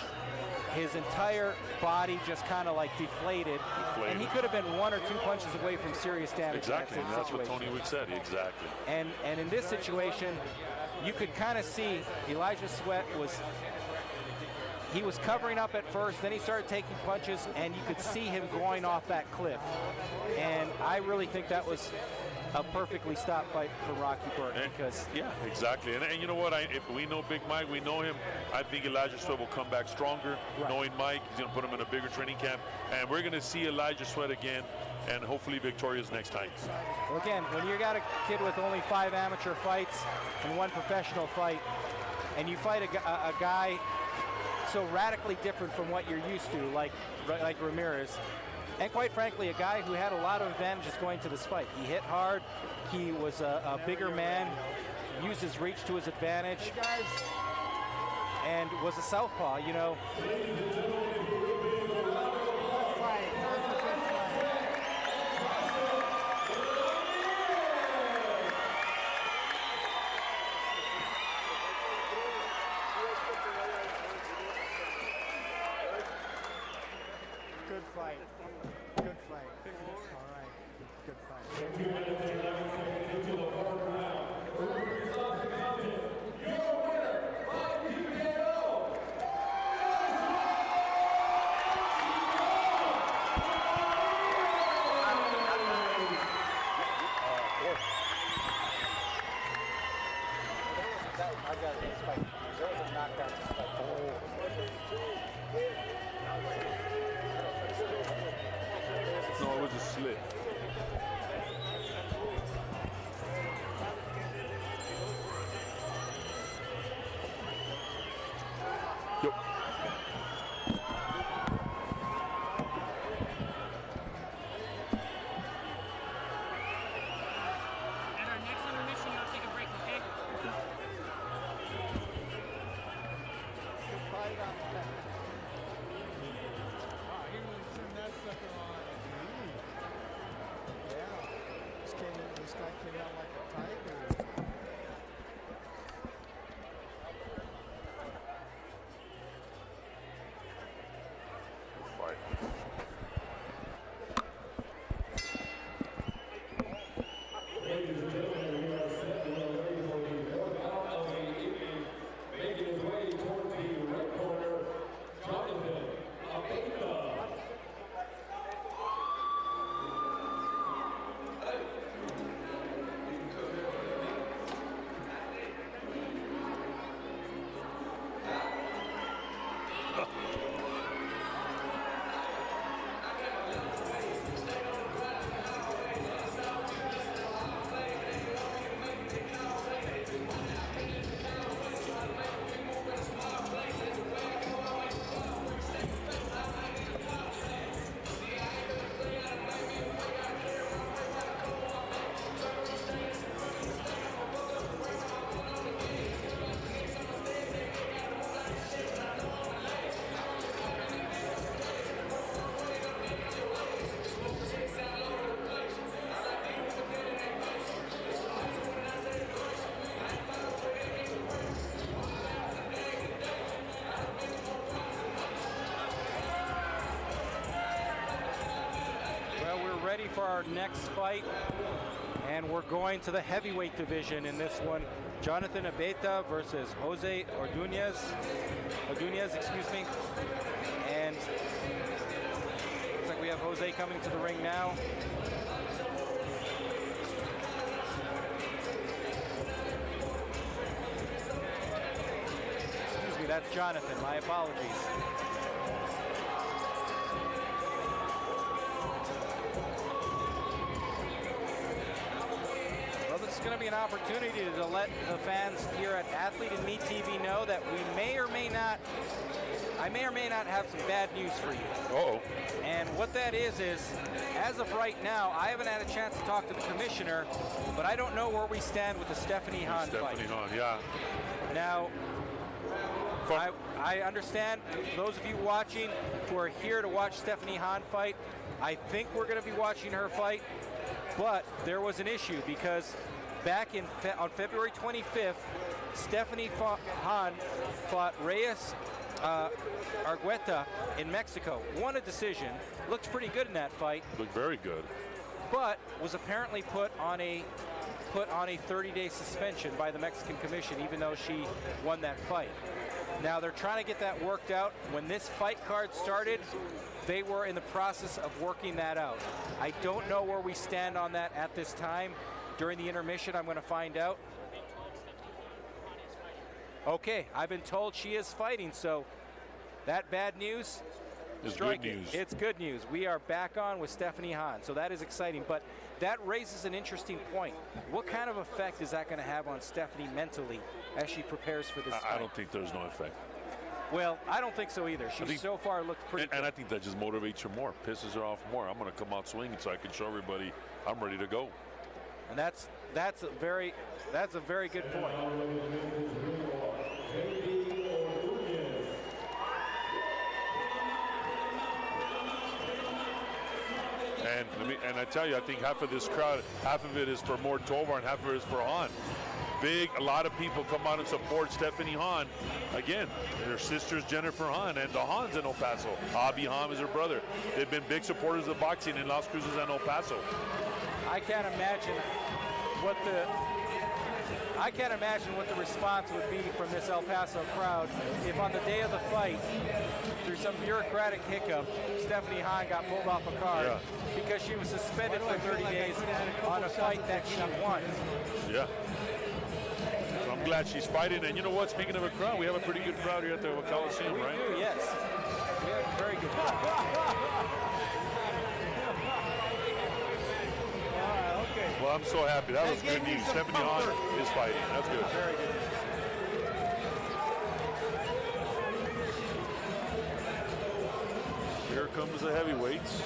his entire body just kind of like deflated, and he could have been 1 or 2 punches away from serious damage. Exactly, in and that that's what situation. Tony Wick said. Exactly. And in this situation, you could kind of see Elijah Sweat he was covering up at first, then he started taking punches, and you could see him going off that cliff. And I really think that was a perfectly stopped fight for Rocky Burke, because yeah, exactly. And you know what? If we know Big Mike, we know him. I think Elijah Sweat will come back stronger. Right. Knowing Mike, he's going to put him in a bigger training camp, and we're going to see Elijah Sweat again, and hopefully victorious next time. Well, again, when you got a kid with only 5 amateur fights and 1 professional fight, and you fight a guy so radically different from what you're used to, like Ramirez, and quite frankly, a guy who had a lot of advantages going to this fight. He hit hard, he was a bigger man, used his reach to his advantage, and was a southpaw, you know. Good fight. Good fight. All right. Good fight. 2 minutes and 11 seconds into the 4th round. Your winner by TKO. I got this fight. There was a knockdown in this fight. No, it was a slit. Yep. At our next intermission, you'll take a break, okay? This guy came out like a tiger. Fight. Ladies and gentlemen, we are set to ready for the 4th round of the evening. Making his way towards the red corner, Jonathan Abeta. Ready for our next fight, and we're going to the heavyweight division in this one. Jonathan Abeta versus Jose Ordonez, excuse me. And looks like we have Jose coming to the ring now. Excuse me, that's Jonathan, my apologies. It's going to be an opportunity to let the fans here at Athlete and Me TV know that I may or may not have some bad news for you. Uh-oh. And what that is, as of right now, I haven't had a chance to talk to the commissioner, but I don't know where we stand with the Stephanie Hahn fight. Stephanie Hahn, yeah. Now, I understand those of you watching who are here to watch Stephanie Hahn fight, I think we're going to be watching her fight, but there was an issue because back on February 25th, Stephanie Hahn fought Reyes Argueta in Mexico won a decision, looked pretty good in that fight, Looked very good. but was apparently put on a 30-day suspension by the Mexican Commission, even though she won that fight. Now they're trying to get that worked out. When this fight card started, they were in the process of working that out. I don't know where we stand on that at this time. During the intermission, I'm going to find out. Okay, I've been told she is fighting, so that bad news, It's strike good it. news. It's good news. We are back on with Stephanie Hahn, so that is exciting. But that raises an interesting point. What kind of effect is that going to have on Stephanie mentally as she prepares for this fight? I don't think there's no effect. Well, I don't think so either. She so far looked pretty good. And I think that just motivates her more, pisses her off more. I'm going to come out swinging so I can show everybody I'm ready to go. And that's a very good point. And I tell you, I think half of this crowd, half of it is for more Tovar and half of it is for Hahn. A lot of people come out and support Stephanie Hahn. Again, her sister's Jennifer Hahn, and the Hahn's in El Paso. Abby Hahn is her brother. They've been big supporters of boxing in Las Cruces and El Paso. I can't imagine what the response would be from this El Paso crowd if on the day of the fight, through some bureaucratic hiccup, Stephanie Hahn got pulled off a card because she was suspended for 30 days on a fight that she won. Yeah. So I'm glad she's fighting. And you know what? Speaking of a crowd, we have a pretty good crowd here at the Coliseum, right? We do, yes. We have a very good crowd. Well, I'm so happy. That was good news. Stephanie Hahn is fighting. That's good. Very good news. Here comes the heavyweights.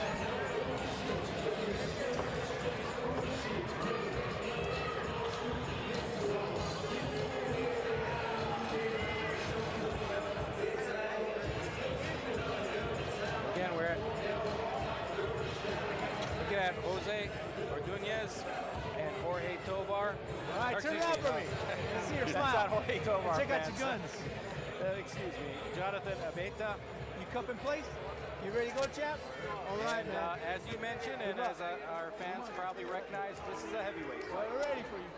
Again, we're looking at Jose Ordonez and Jorge Tovar. All right, turn it up for me. Let's see your That's smile. not Jorge Tovar, Check out fans. your guns. Excuse me. Jonathan Abeta. You cup in place? You ready to go, champ? All right, And, man. as you mentioned, and as our fans probably recognize, this is a heavyweight. Well, we're ready for you.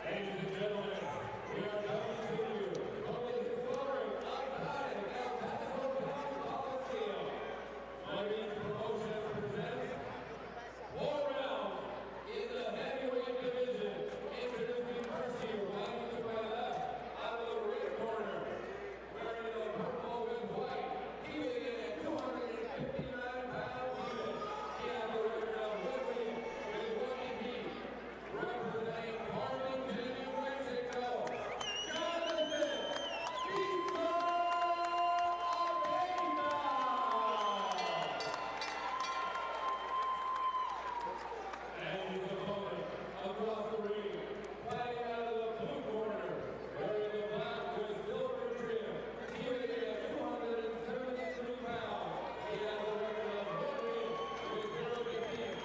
Ladies and gentlemen, we are coming to you from the historic outside of El Paso Coliseum. Martinez Promotions presents 4 rounds in the heavyweight division. Introducing first here, running to my left, out of the ring corner, wearing the purple and white, weighing in at 259 pounds even. He has a record of 1 win with 1 defeat. Representing Farmington, New Mexico, Jonathan Chuco Abeta. And his opponent across the ring, fighting out of the blue corner, wearing the black with silver trim, weighing in at 273 pounds. He has a record of 1 win with 0 defeat.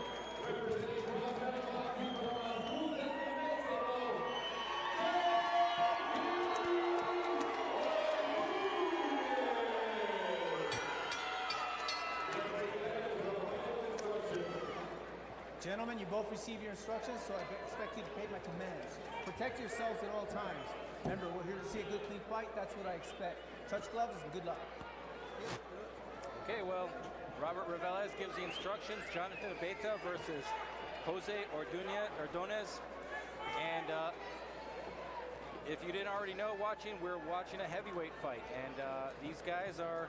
Representing Los Angeles, New Mexico. Gentlemen, you both receive your instructions, so I expect you to pay my commands. Protect yourselves at all times. Remember, we're here to see a good, clean fight. That's what I expect. Touch gloves and good luck. Okay, well, Robert Reveles gives the instructions. Jonathan Abeta versus Jose Ordonez. And if you didn't already know we're watching a heavyweight fight. And these guys I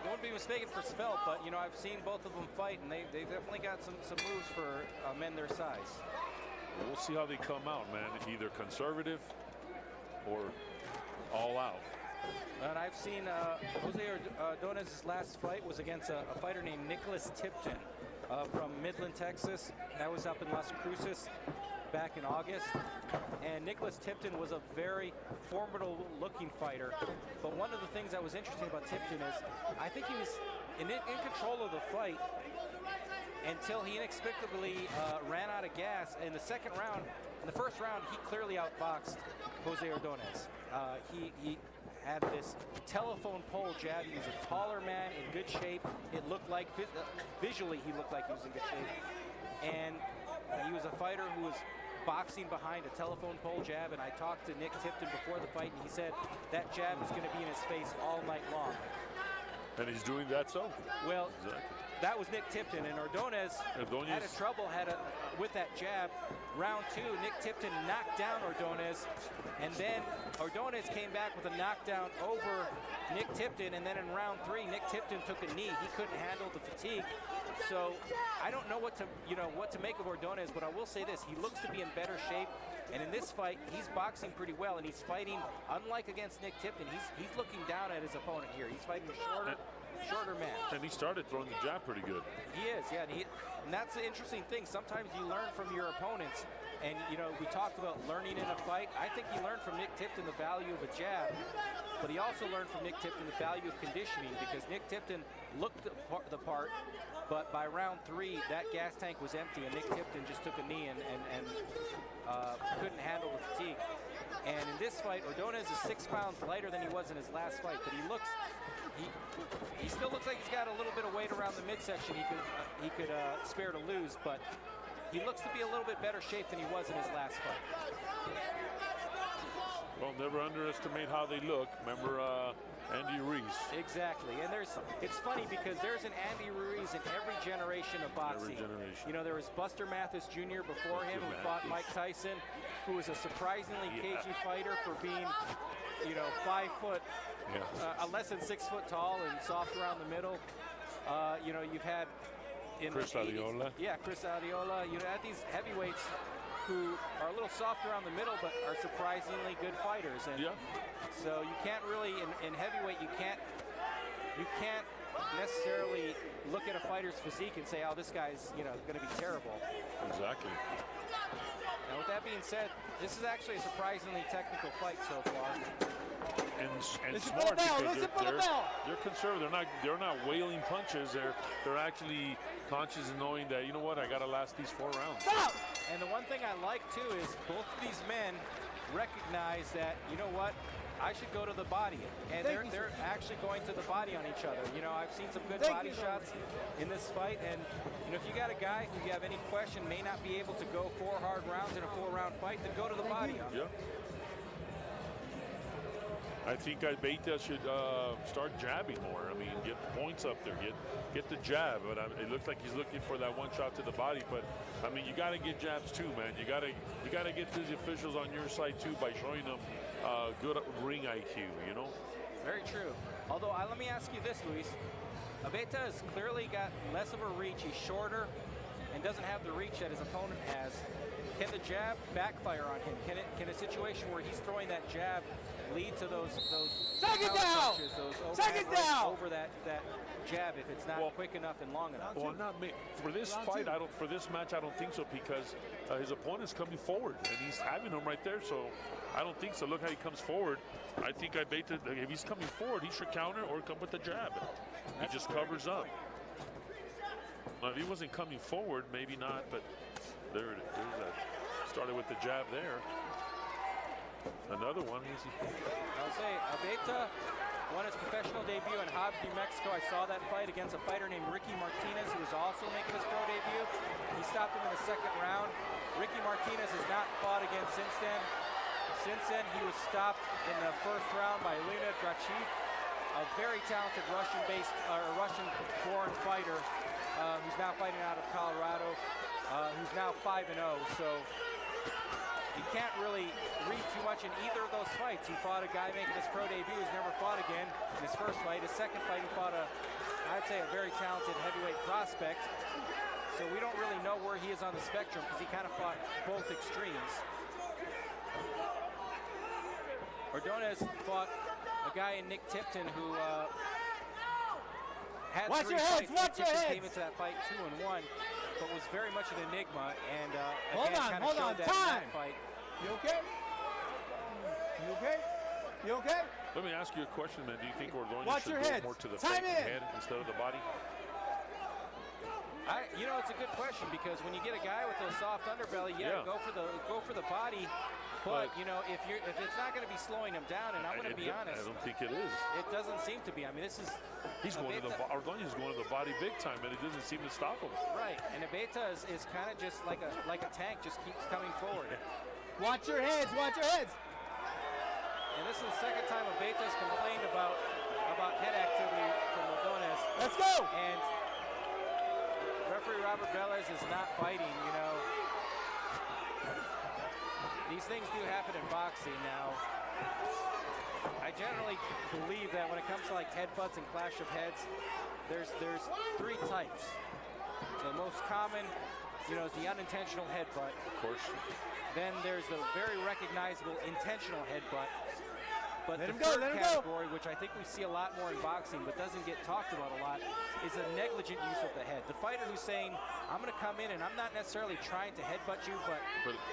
wouldn't be mistaken for spelt, but you know, I've seen both of them fight, and they've definitely got some moves for men their size. We'll see how they come out, man. Either conservative or all out. And I've seen Jose Ordonez's last fight was against a fighter named Nicholas Tipton from Midland, Texas. That was up in Las Cruces back in August. And Nicholas Tipton was a very formidable looking fighter. But one of the things that was interesting about Tipton is I think he was in control of the fight until he inexplicably ran out of gas. In the second round, In the first round, he clearly outboxed Jose Ordonez. He had this telephone pole jab. He was a taller man in good shape. It looked like, visually, he looked like he was in good shape. And he was a fighter who was boxing behind a telephone pole jab. And I talked to Nick Tipton before the fight, and he said that jab is going to be in his face all night long. And he's doing that, so? Well, exactly. That was Nick Tipton, and Ordonez had trouble with that jab. Round 2, Nick Tipton knocked down Ordonez, and then Ordonez came back with a knockdown over Nick Tipton, and then in round 3, Nick Tipton took a knee. He couldn't handle the fatigue. So I don't know what to make of Ordonez, but I will say this: he looks to be in better shape. And in this fight, he's boxing pretty well, and he's fighting, unlike against Nick Tipton, he's looking down at his opponent here. He's fighting a shorter man. And he started throwing the jab pretty good. He is, yeah. And that's the interesting thing. Sometimes you learn from your opponents. And, we talked about learning in a fight. I think he learned from Nick Tipton the value of a jab, but he also learned from Nick Tipton the value of conditioning, because Nick Tipton looked the part, but by round 3, that gas tank was empty, and Nick Tipton just took a knee and couldn't handle the fatigue. And in this fight, Ordonez is 6 pounds lighter than he was in his last fight, but he still looks like he's got a little bit of weight around the midsection he could spare to lose, but he looks to be a little bit better shape than he was in his last fight. Well, never underestimate how they look. Remember Andy Ruiz. Exactly, and it's funny because there's an Andy Ruiz in every generation of boxing. Every generation. There was Buster Mathis Jr. before him, who fought Mike Tyson, who was a surprisingly cagey fighter for being, 5 foot, less than 6 foot tall and soft around the middle. You've had Chris Adiola. Yeah, Chris Adiola. You had these heavyweights who are a little soft around the middle, but are surprisingly good fighters. And so you can't really, in heavyweight, you can't necessarily look at a fighter's physique and say, oh, this guy's, going to be terrible. Exactly. Now, with that being said, this is actually a surprisingly technical fight so far. And smart, because they're conservative. They're not wailing punches. They're actually conscious in knowing that, you know what, I got to last these 4 rounds. Stop! And the one thing I like too is both of these men recognize that, you know what, I should go to the body, and they're actually going to the body on each other. I've seen some good body shots in this fight, and if you got a guy who you have any question may not be able to go 4 hard rounds in a 4-round fight, then go to the body on him. I think Abeta should start jabbing more. I mean, get points up there, get the jab. But it looks like he's looking for that one shot to the body. But I mean, you got to get jabs too, man. You got to get these officials on your side too by showing them good ring IQ. Very true. Although let me ask you this, Luis. Abeta has clearly got less of a reach. He's shorter and doesn't have the reach that his opponent has. Can the jab backfire on him? Can a situation where he's throwing that jab lead to those punches, those over that jab if it's not quick enough and long enough? Well, for this fight, for this match, I don't think so, because his opponent's coming forward and he's having him right there. So I don't think so. Look how he comes forward. I think Abeta, if he's coming forward, he should counter or come with the jab. He just covers up. Now, if he wasn't coming forward, maybe not, but there's that. Started with the jab there. Another one. I'll say Abeta won his professional debut in Hobbs, New Mexico. I saw that fight against a fighter named Ricky Martinez, who was also making his pro debut. He stopped him in the 2nd round. Ricky Martinez has not fought again since then. Since then, he was stopped in the 1st round by Leonid Grachev, a very talented Russian-born fighter who's now fighting out of Colorado, who's now 5-0. So you can't really read too much in either of those fights. He fought a guy making his pro debut who's never fought again in his 1st fight. His 2nd fight, he fought I'd say a very talented heavyweight prospect. So we don't really know where he is on the spectrum, because he kind of fought both extremes. Ordonez fought a guy in Nick Tipton who had 3 fights. Nick Tipton came into that fight 2-1, but was very much an enigma, and again, hold on, time. Fight. You okay? You okay? You okay? Let me ask you a question, man. Do you think Ordonez should go more to the head instead of the body? You know, it's a good question because when you get a guy with a soft underbelly, go for the body. But you know, if it's not going to be slowing him down, and I'm going to be honest, I don't think it is. It doesn't seem to be. I mean, this is he's going to the Ordonez is going to the body big time, and it doesn't seem to stop him. Right, and Abeta is kind of just like a tank, just keeps coming forward. Watch your heads. Watch your heads. And this is the second time Abeta's complained about head activity from Ordonez. Let's go. And referee Robert Velez is not biting. You know. These things do happen in boxing now. I generally believe that when it comes to like headbutts and clash of heads, there's three types. The most common, you know, is the unintentional headbutt. Of course. Then there's the very recognizable intentional headbutt. But Let the him go, third let him category, which I think we see a lot more in boxing but doesn't get talked about a lot, is a negligent use of the head. The fighter who's saying, I'm going to come in and I'm not necessarily trying to headbutt you, but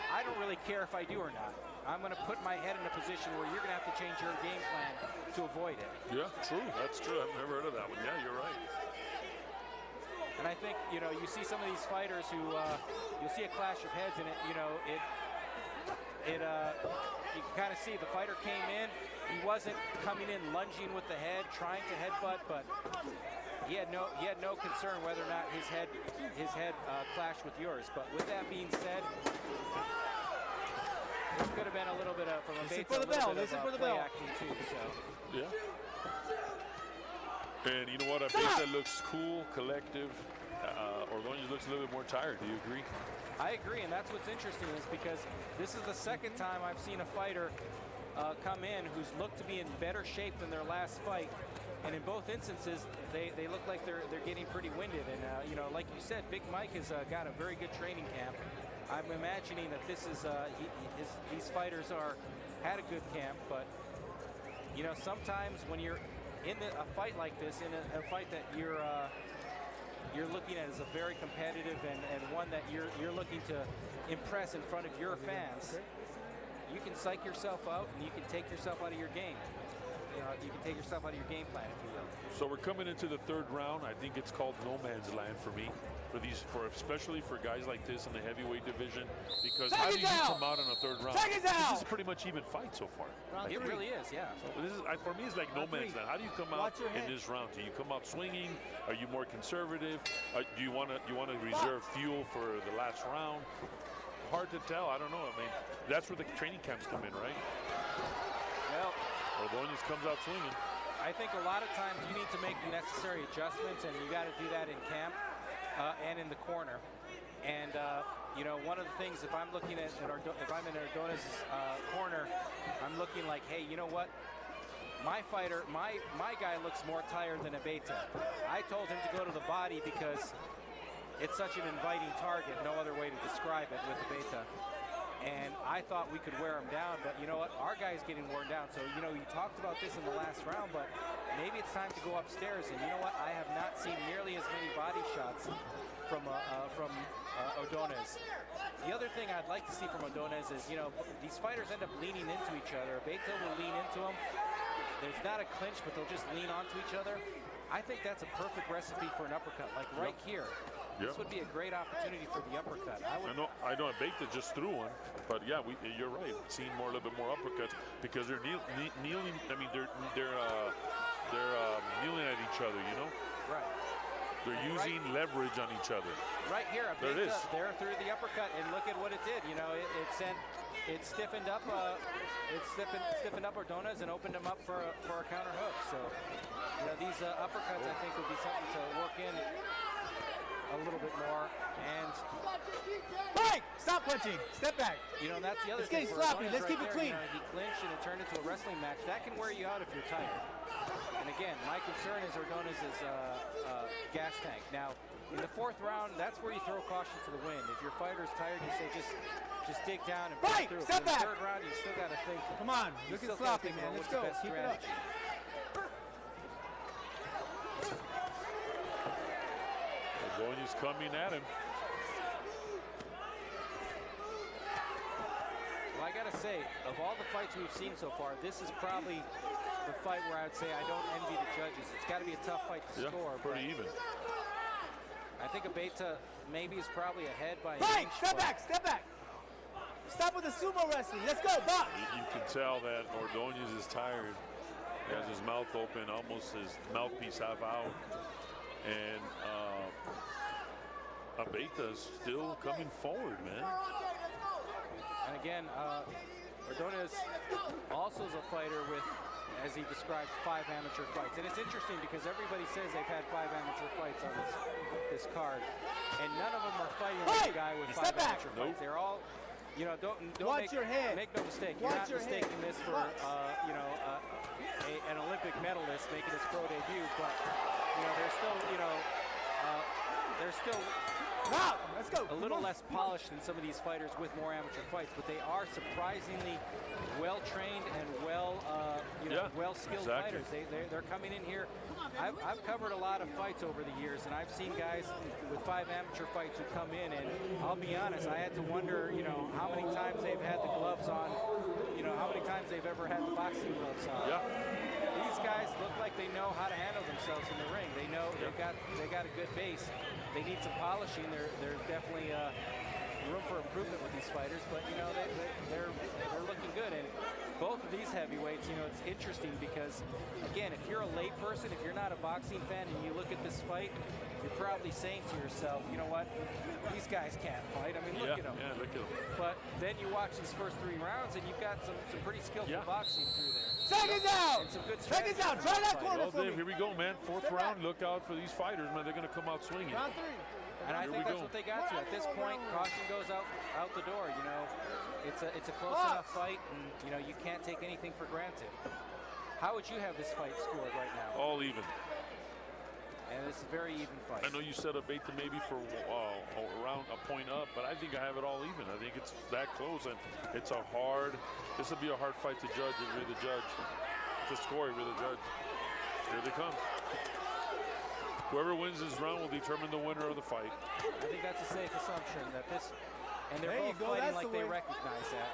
I don't really care if I do or not. I'm going to put my head in a position where you're going to have to change your game plan to avoid it. Yeah, true. That's true. I've never heard of that one. Yeah, you're right. And I think, you know, you see some of these fighters who, you'll see a clash of heads and it, you know, you can kind of see the fighter came in, he wasn't coming in lunging with the head, trying to headbutt, but he had no concern whether or not his head clashed with yours. But with that being said, this could have been a little bit of from a Listen for the bell. Listen for the bell. Acting too. So yeah. And you know what? Abeta looks cool, collective. Ordonez looks a little bit more tired. Do you agree? I agree, and that's what's interesting is because this is the second time I've seen a fighter come in who's looked to be in better shape than their last fight, and in both instances they look like they're getting pretty winded. And you know, like you said, Big Mike has got a very good training camp. I'm imagining that this is these fighters had a good camp, but you know, sometimes when you're in a fight like this, in a fight that you're looking at as a very competitive and one that you're looking to impress in front of your fans, you can psych yourself out and you can take yourself out of your game. You know, you can take yourself out of your game plan, if you will. So we're coming into the third round. I think it's called no man's land for me, especially for guys like this in the heavyweight division, because how do you come out in a third round? This is pretty much even fight so far. It really is, yeah. So this is, for me, it's like no man's land. How do you come out in this round? Do you come out swinging? Are you more conservative? Do you want to reserve fuel for the last round? Hard to tell. I don't know. I mean, that's where the training camps come in, right? Well, Ordonez comes out swinging. I think a lot of times you need to make the necessary adjustments, and you got to do that in camp and in the corner. And you know, one of the things, if I'm looking at if I'm in Ordonez's corner, I'm looking like, hey, you know what? My fighter, my guy looks more tired than Abeta. I told him to go to the body because it's such an inviting target, no other way to describe it with Abeta. And I thought we could wear him down, but you know what? Our guy's getting worn down. So, you know, you talked about this in the last round, but maybe it's time to go upstairs. And you know what? I have not seen nearly as many body shots from Ordonez. The other thing I'd like to see from Ordonez is, you know, these fighters end up leaning into each other. Abeta will lean into him. There's not a clinch, but they'll just lean onto each other. I think that's a perfect recipe for an uppercut, like right here. This would be a great opportunity for the uppercut. I know Abeta just threw one, but yeah, you're right. Seeing a little bit more uppercuts because they're kneeling. I mean, they're kneeling at each other. You know. Right. They're using leverage on each other. Right here, there it is. There through the uppercut, and look at what it did. You know, it stiffened up. Stiffened up Ordonez and opened him up for a counter hook. So, you know, these uppercuts I think would be something to work in a little bit more. And Mike, stop punching. Step back. You know, that's the other thing. Let's get sloppy. Let's keep it clean. You know, he clinched and it turned into a wrestling match. That can wear you out if you're tired. And again, my concern is Ordonez's gas tank. Now, in the fourth round, that's where you throw caution to the wind. If your fighter's tired, you say just dig down and break through. Step back. In the third round, you still got to think. Come on, look at sloppy, man. Let's go. Keep it up. Ordonez coming at him. Well, I gotta say, of all the fights we've seen so far, this is probably the fight where I'd say I don't envy the judges. It's got to be a tough fight to score. Pretty even. I think Abeta maybe is probably ahead by an Right, inch, step but- back, step back. Stop with the sumo wrestling. Let's go, box. You can tell that Ordonez is tired. He has his mouth open, almost his mouthpiece half out. And Abeta's still coming forward, man. And again, Ordonez also is a fighter with, as he describes, 5 amateur fights. And it's interesting because everybody says they've had 5 amateur fights on this card. And none of them are fighting like a guy with 5 amateur fights. They're all, you know, don't Watch your head. Make no mistake. Watch You're your not mistaking head. this for, you know, an Olympic medalist making his pro debut. But, you know, they're still, you know, they're still Wow, let's go. a little less polished than some of these fighters with more amateur fights, but they are surprisingly well-trained and well-skilled fighters. They're coming in here. I've covered a lot of fights over the years, and I've seen guys with 5 amateur fights who come in, and I'll be honest, I had to wonder, you know, how many times they've had the gloves on, you know, how many times they've ever had the boxing gloves on. Yeah. These guys look like they know how to handle themselves in the ring. They know they got a good base. They need some polishing. There's definitely room for improvement with these fighters, but you know they're looking good. And both of these heavyweights, you know, it's interesting because again, if you're a lay person, if you're not a boxing fan, and you look at this fight, you're probably saying to yourself, you know what, these guys can't fight. I mean, look at them. Yeah, look at them. But then you watch these first 3 rounds, and you've got some pretty skillful boxing through there. Seconds out. And some good Seconds out. Try that corner Well, for Dave, me. here we go, man. 4th round. Look out for these fighters, man. They're going to come out swinging. Round 3. And I Here think we that's go. what they got to. At this point, caution goes out the door. You know, it's a close enough fight, and you know you can't take anything for granted. How would you have this fight scored right now? All even. And it's a very even fight. I know you set up Abeta maybe for around a point up, but I think I have it all even. I think it's that close, and it's a hard. This will be a hard fight to judge if you're the judge. To score if you're the judge. Here they come. Whoever wins this round will determine the winner of the fight. I think that's a safe assumption that this, and they're There you both go, fighting that's like the they way. recognize that.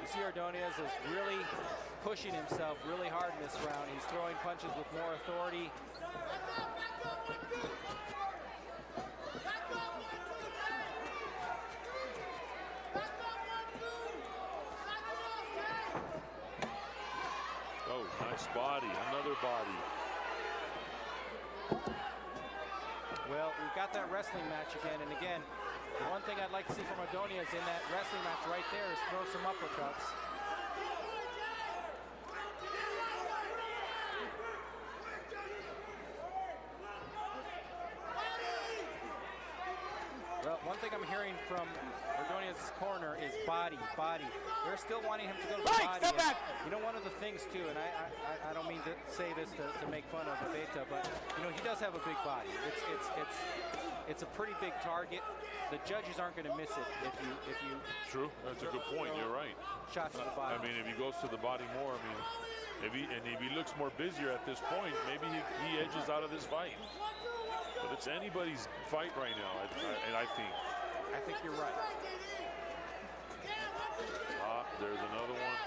You see Ordonez is really pushing himself really hard in this round. He's throwing punches with more authority. Oh, nice body, another body. Well, we've got that wrestling match again, and again, the one thing I'd like to see from Ordonez in that wrestling match right there is throw some uppercuts. Well, one thing I'm hearing from Ordonez's corner is body. They're still wanting him to go to the body. Step back. You know, one of the things too, and I don't mean to say this to make fun of Abeta, but you know he does have a big body. It's a pretty big target. The judges aren't going to miss it if you. True, that's a good point. You're right. Shots to the body. I mean, if he goes to the body more, I mean, if he looks more busier at this point, maybe he edges out of this fight. But it's anybody's fight right now, and I think. I think you're right. There's another one.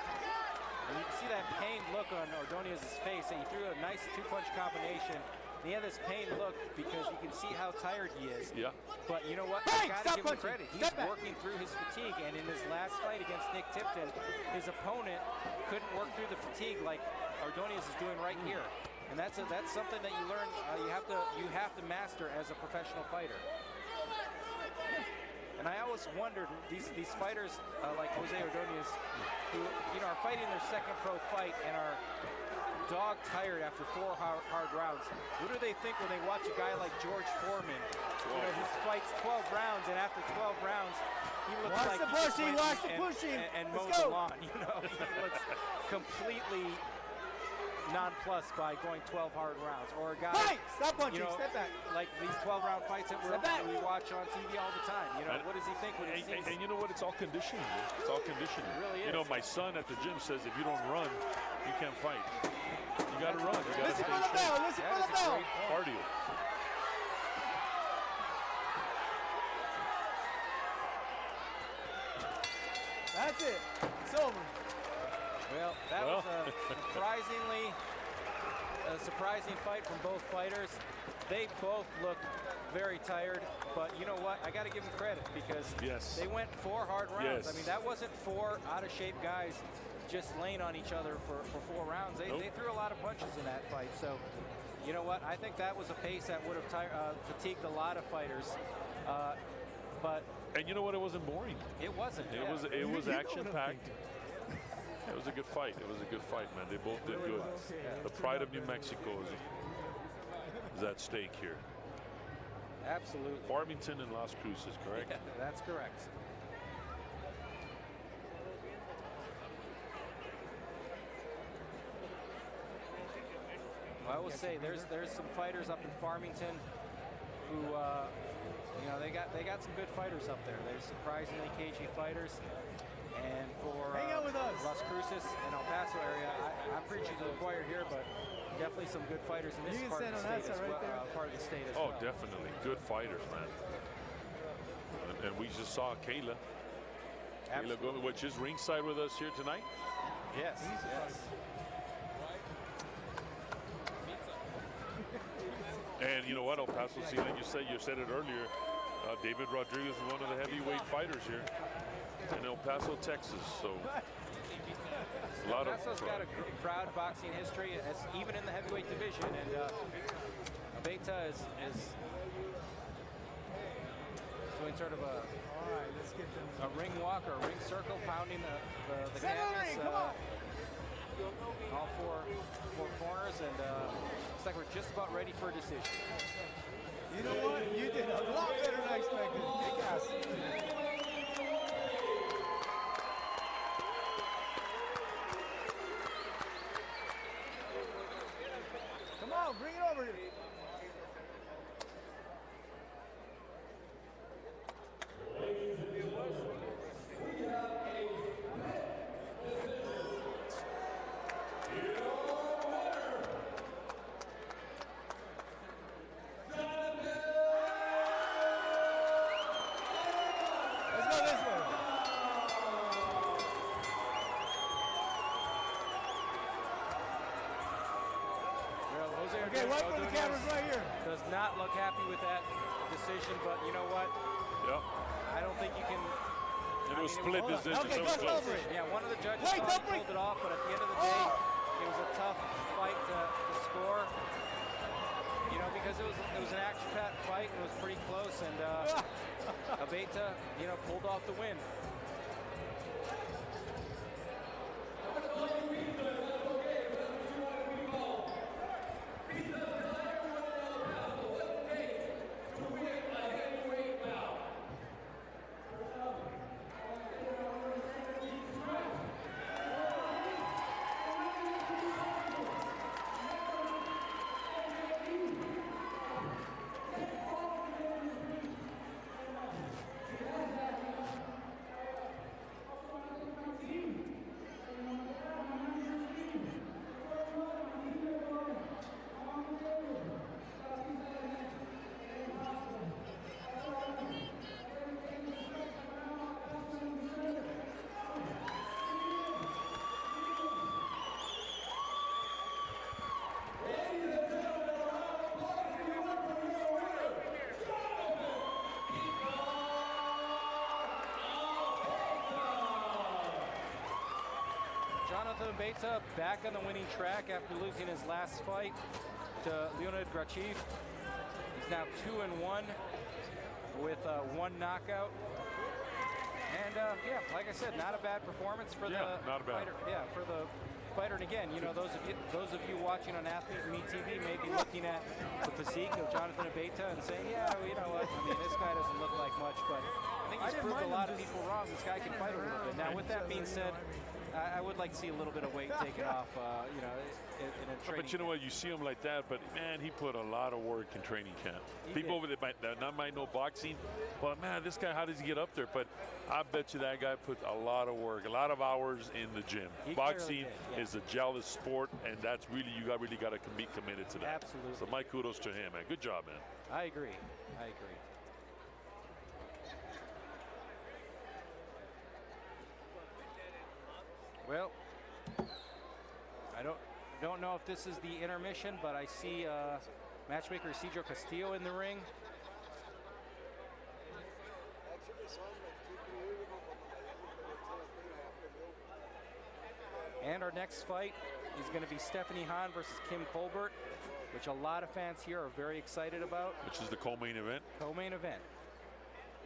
And you can see that pained look on Ordonez's face. He threw a nice 2-punch combination. And he had this pained look because you can see how tired he is. Yeah. But you know what? Hey, I stop gotta give him punching. credit. He's Step back. working through his fatigue. And in his last fight against Nick Tipton, his opponent couldn't work through the fatigue like Ordonez is doing right here. And that's something that you learn. You have to master as a professional fighter. And I always wondered, these fighters like Jose Ordonez, who are fighting their second pro fight and are dog tired after 4 hard rounds. What do they think when they watch a guy like George Foreman, who fights 12 rounds, and after 12 rounds, he looks Watch like the he just pushing, went watch the and- pushing. and Let's mowed go. the lawn. You know, he looks completely nonplussed by going 12 hard rounds, or a guy, Hey, stop punching. you know, Step back. like these 12-round fights that Step back. we watch on TV all the time. You know, what does he think when he sees? And you know what? It's all conditioning. It's all conditioning. It really You know, is. my son at the gym says if you don't run, you can't fight. You got to run. You got to Listen stay for the bell. sharp. Listen That for is the a bell. great point. Cardio. That's it. It's over. Well, that was a surprisingly a surprising fight from both fighters. They both look very tired, but you know what? I got to give them credit because they went 4 hard rounds. I mean, that wasn't 4 out-of-shape guys just laying on each other for 4 rounds. They threw a lot of punches in that fight. So, you know what? I think that was a pace that would have fatigued a lot of fighters. And you know what? It wasn't boring. It wasn't. It was action-packed. It was a good fight. It was a good fight, man. They both did good. The pride of New Mexico is at stake here. Absolutely. Farmington and Las Cruces, correct? Yeah, that's correct. Well, I will say there's some fighters up in Farmington who you know, they got some good fighters up there. They're surprisingly cagey fighters. And for Las Cruces and El Paso area, I'm preaching to the choir here, but definitely some good fighters in this part of the state as well. Oh, definitely. Good fighters, man. And we just saw Kayla. Kayla go, which is ringside with us here tonight. Yes, yes. And you know what, El Paso, see, like you said it earlier, David Rodriguez is one of the heavyweight fighters here in El Paso, Texas. So a lot El Paso's got a proud boxing history, even in the heavyweight division. And Abeta is doing sort of a ring walk or a ring circle, pounding the canvas. All four corners, and looks like we're just about ready for a decision. You know what? You did a lot better than I expected. Big ass. Come on, bring it over here. Does not look happy with that decision, but you know what? Yep. I don't think you can. It was split decision. Okay, go over it. Yeah, one of the judges pulled it off, but at the end of the day, it was a tough fight to score. You know, because it was an action-packed fight. It was pretty close, and Abeta, you know, pulled off the win. Abeta back on the winning track after losing his last fight to Leonid Grachiv. He's now 2-1 with 1 knockout. And yeah, like I said, not a bad performance for the fighter. Yeah, for the fighter. And again, you know, those of you watching on Athlete Me TV may be looking at the physique of Jonathan Abeta and saying, yeah, well, you know what? I mean, this guy doesn't look like much, but I think he's proved a lot of people wrong. This guy can fight a little bit. Now, with that being said, I would like to see a little bit of weight taken off, you know, in a training. But you know what? You see him like that, but man, he put a lot of work in training camp. People over there might know boxing, but man, this guy, how does he get up there? But I bet you that guy put a lot of work, a lot of hours in the gym. Boxing is a jealous sport, and that's really, you really got to be committed to that. Absolutely. So my kudos to him, man. Good job, man. I agree. I agree. Well, don't know if this is the intermission, but I see matchmaker Isidro Castillo in the ring. And our next fight is going to be Stephanie Hahn versus Kim Colbert, which a lot of fans here are very excited about. Which is the co-main event. Co-main event.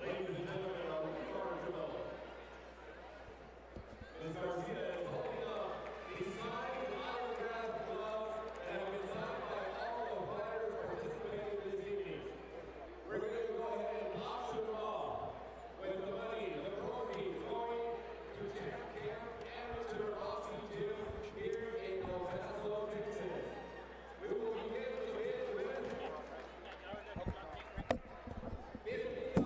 Ladies and gentlemen, our remarkable Ms. Garcia is holding up the signed autographed gloves that have been signed by all the fighters participating this evening. We're going to go ahead and auction them off with the money, the proceeds going to Champ Camp Amateur Boxing Gym here in El Paso, Texas. We will begin the bid with $50.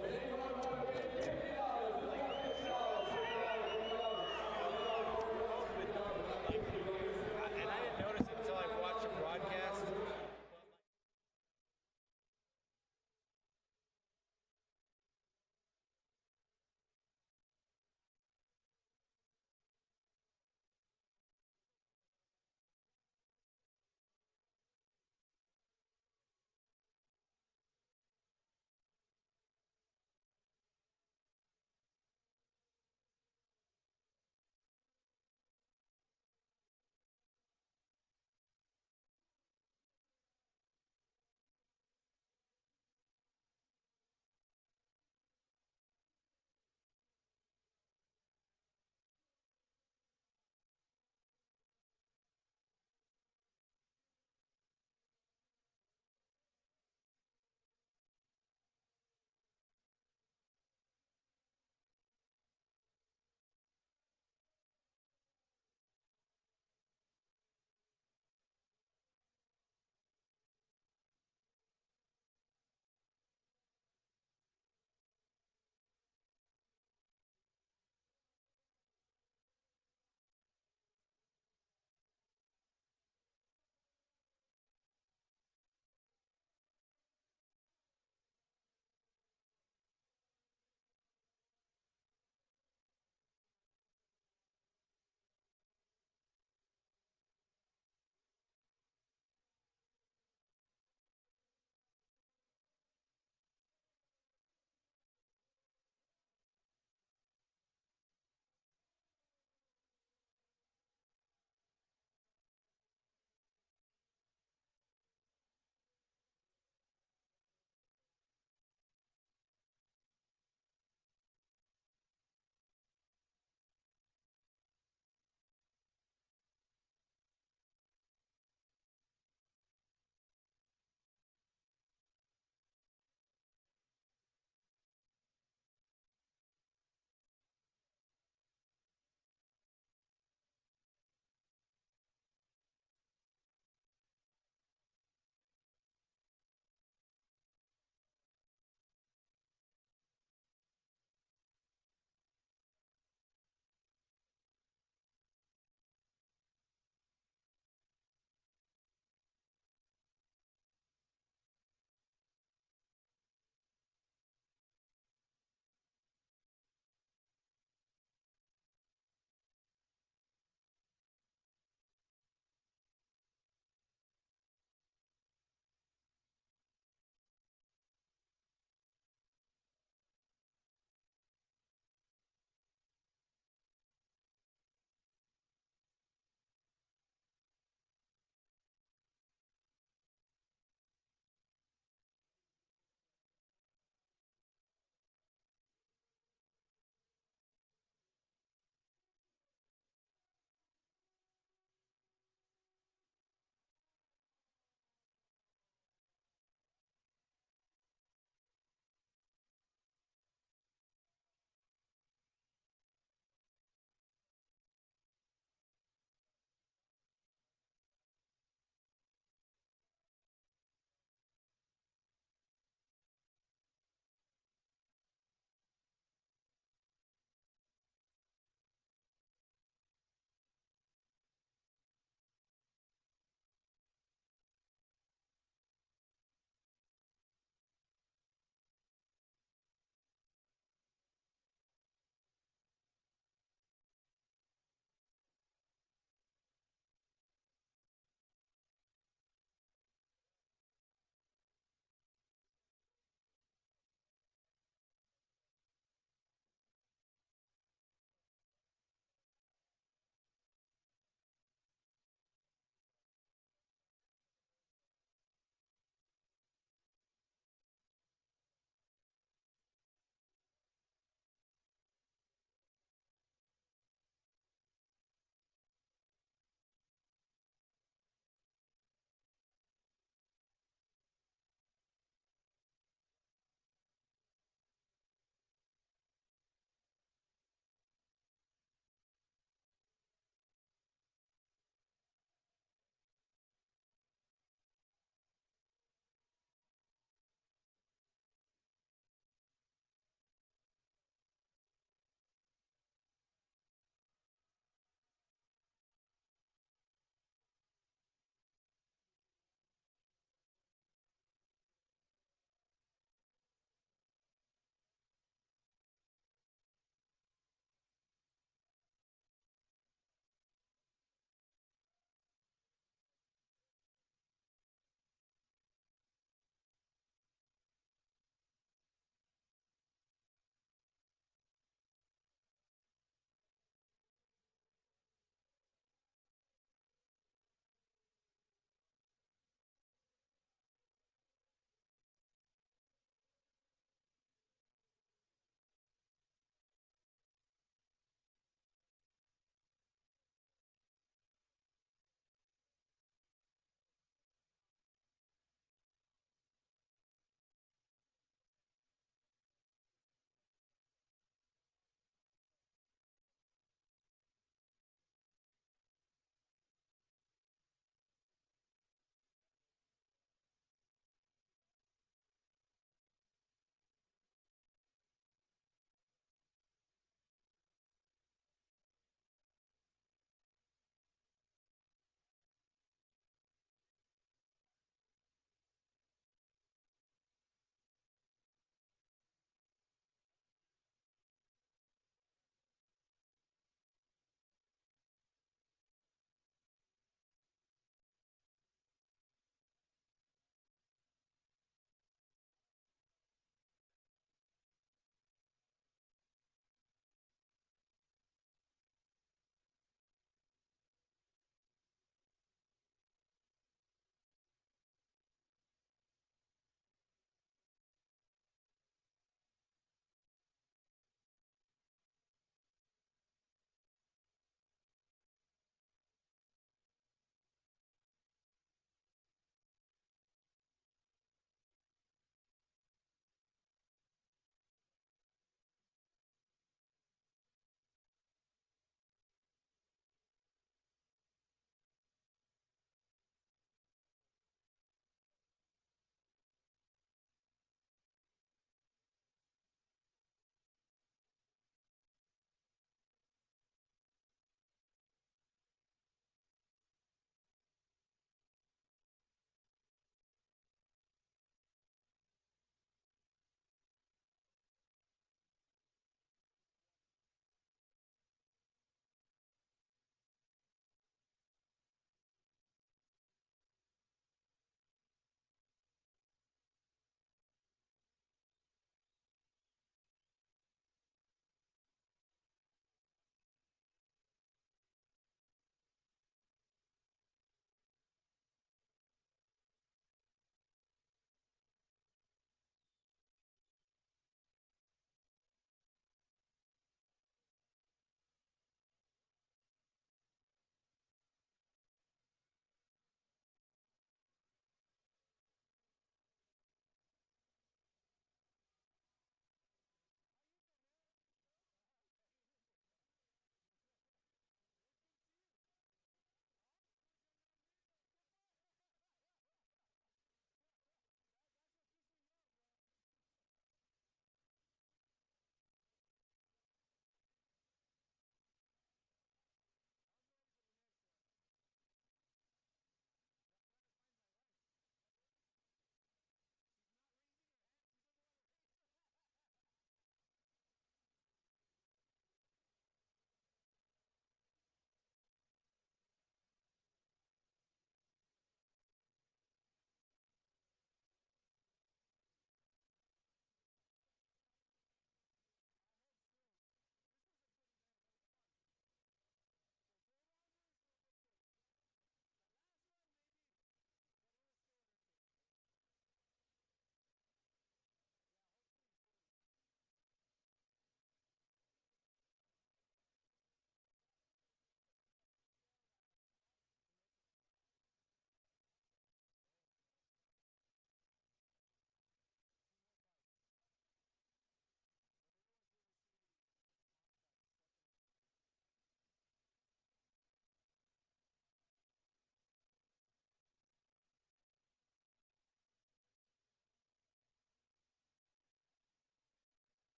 Does anyone want to bid $50?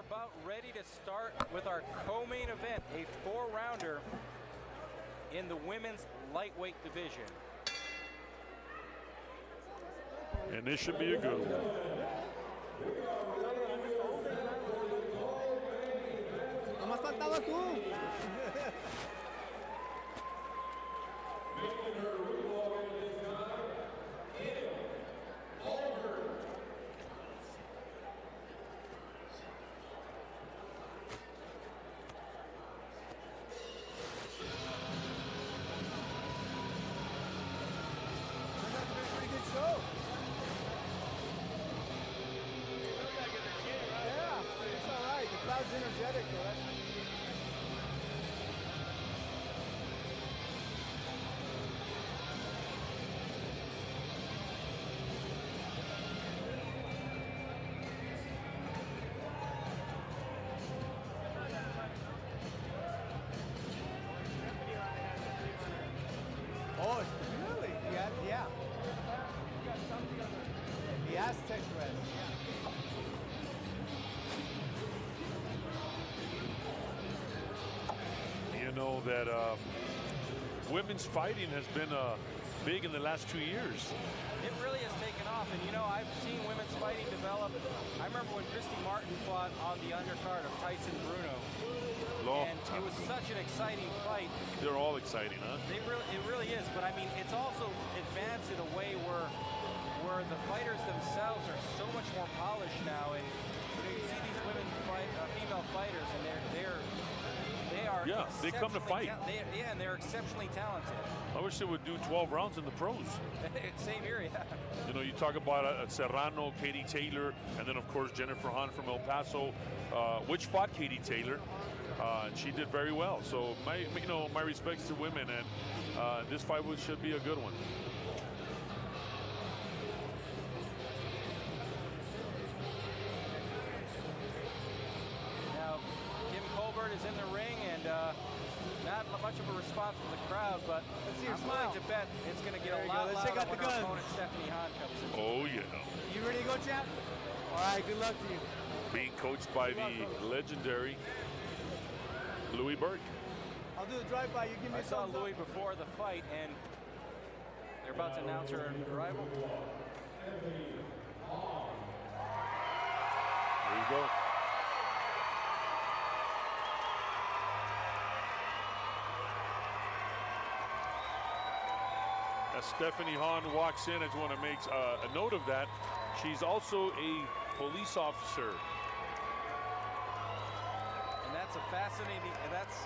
about ready to start with our co-main event, a 4-rounder in the women's lightweight division. And this should be a good one. Nomás faltaba tú. Energetic, though. Oh, really? Yeah. The Aztec red. You know that women's fighting has been big in the last 2 years. It really has taken off, and you know, I've seen women's fighting develop. I remember when Christy Martin fought on the undercard of Tyson Bruno, and it was such an exciting fight. They're all exciting, huh? It really is, but I mean, it's also advanced in a way where the fighters themselves are so much more polished now, and you know, you see these women female fighters, and they are they come to fight. And they're exceptionally talented. I wish they would do 12 rounds in the pros. Same here, yeah. You know, you talk about Serrano, Katie Taylor, and then of course Jennifer Hahn from El Paso, which fought Katie Taylor, and she did very well. So my respects to women, and this fight should be a good one. Now, Kim Colbert is in the ring, and not much of a response from the crowd, but I'm willing to bet it's going to get a lot louder when our opponent Stephanie Hahn comes in. Oh, yeah. You ready to go, champ? All right, good luck to you. Being coached by the legendary Louis Burke. I'll do the drive-by. You give me a thumbs up. I saw Louis up. before the fight, and they're about to announce her arrival. There you go. As Stephanie Hahn walks in, I just want to make a note of that. She's also a police officer. And that's a fascinating, and that's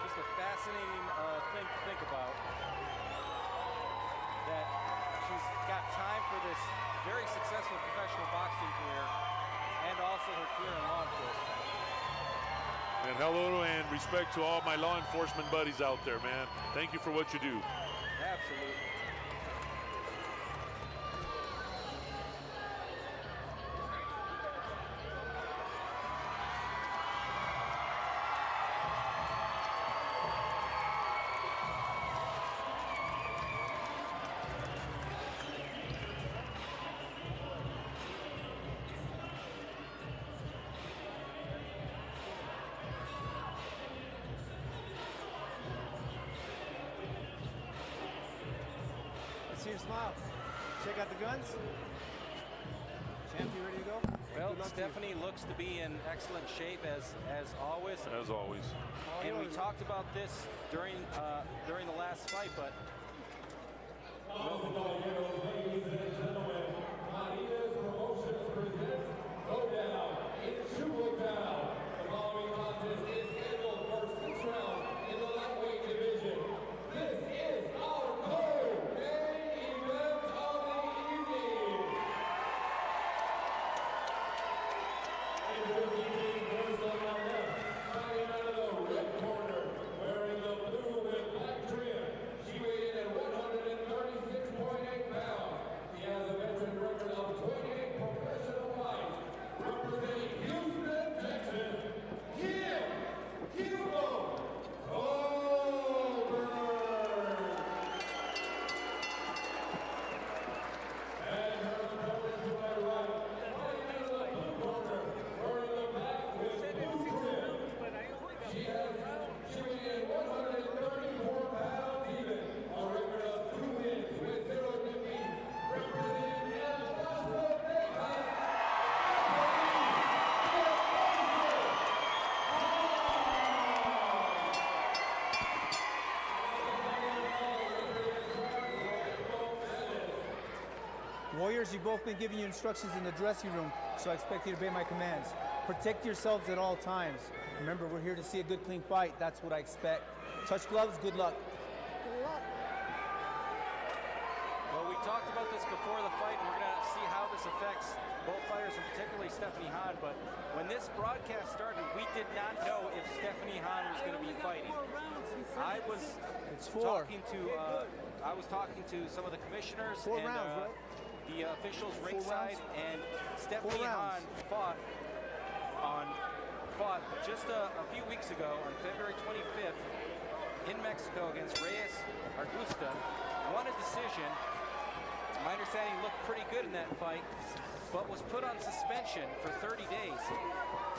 just a fascinating thing to think about. That she's got time for this very successful professional boxing career and also her career in law enforcement. And hello and respect to all my law enforcement buddies out there, man. Thank you for what you do. Absolutely. See your smile. Check out the guns. Champ, you ready to go? Well, Stephanie looks to be in excellent shape as always. As always. And we talked about this during the last fight, but Ladies and gentlemen, Martinez Promotions presents Throwdown in Chuco. The following contest is scheduled for 6 rounds in the lightweight division. This is our co-main event of the evening. Introducing first on my left, fighting out of the red corner, wearing the blue with black trim. She weighed in at 136.8 pounds. Warriors, you've both been giving you instructions in the dressing room, so I expect you to obey my commands. Protect yourselves at all times. Remember, we're here to see a good, clean fight. That's what I expect. Touch gloves, good luck. Well, we talked about this before the fight, and we're going to see how this affects both fighters, and particularly Stephanie Hahn. But when this broadcast started, we did not know if Stephanie Hahn was going to be fighting. I was talking to some of the commissioners and the officials ringside, and Stephanie Hahn fought just a few weeks ago on February 25th in Mexico against Reyes Argusta. Won a decision. My understanding looked pretty good in that fight, but was put on suspension for 30 days.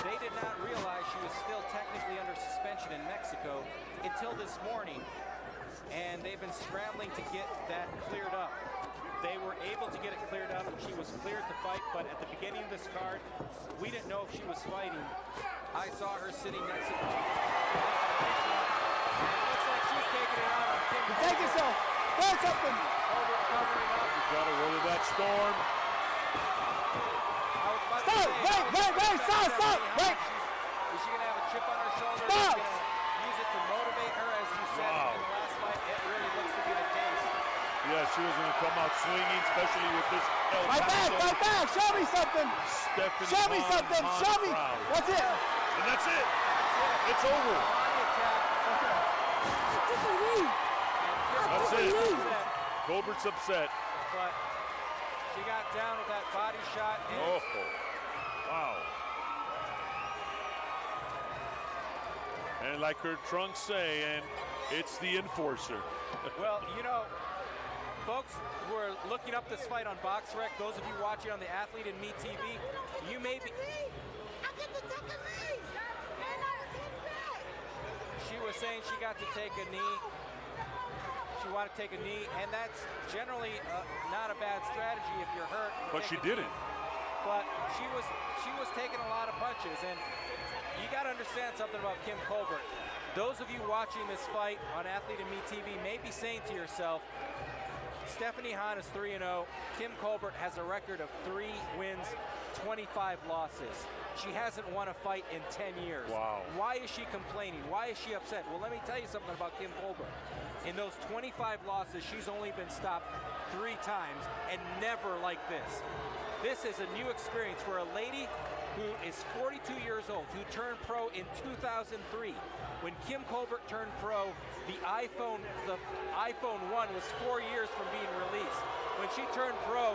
They did not realize she was still technically under suspension in Mexico until this morning, and they've been scrambling to get that cleared up. They were able to get it cleared up, and she was cleared to fight, but at the beginning of this card, we didn't know if she was fighting. I saw her sitting next to me. And it looks like she's taking it out on Kim. Take yourself. There's something. Covering up. You gotta weather that storm. Stop! Wait! Stop! Wait! Is she gonna have a chip on her shoulder? Stop! Is she gonna use it to motivate her, as you said in the last fight? It really looks to be the case. Yeah, she was gonna come out swinging, especially with this. My back! Show me something! Stephanie Show me Hahn, something! Hahn Show me! proud. That's it! And that's it. It's over. Body attack. That's it. Colbert's upset. But she got down with that body shot. And Oh, wow. And like her trunks say, and it's the enforcer. well, you know, folks who are looking up this fight on BoxRec, those of you watching on the Athlete and Me TV, you may be... She was saying she got to take a knee. She wanted to take a knee, and that's generally not a bad strategy if you're hurt. But she didn't. But she was taking a lot of punches, and you got to understand something about Kim Colbert. Those of you watching this fight on Athlete and Me TV may be saying to yourself, Stephanie Hahn is 3-0. Kim Colbert has a record of 3 wins, 25 losses. She hasn't won a fight in 10 years. Wow. Why is she complaining? Why is she upset? Well, let me tell you something about Kim Colbert. In those 25 losses, she's only been stopped 3 times, and never like this. This is a new experience for a lady who is 42 years old, who turned pro in 2003. When Kim Colbert turned pro, the iPhone 1 was 4 years from being released. When she turned pro,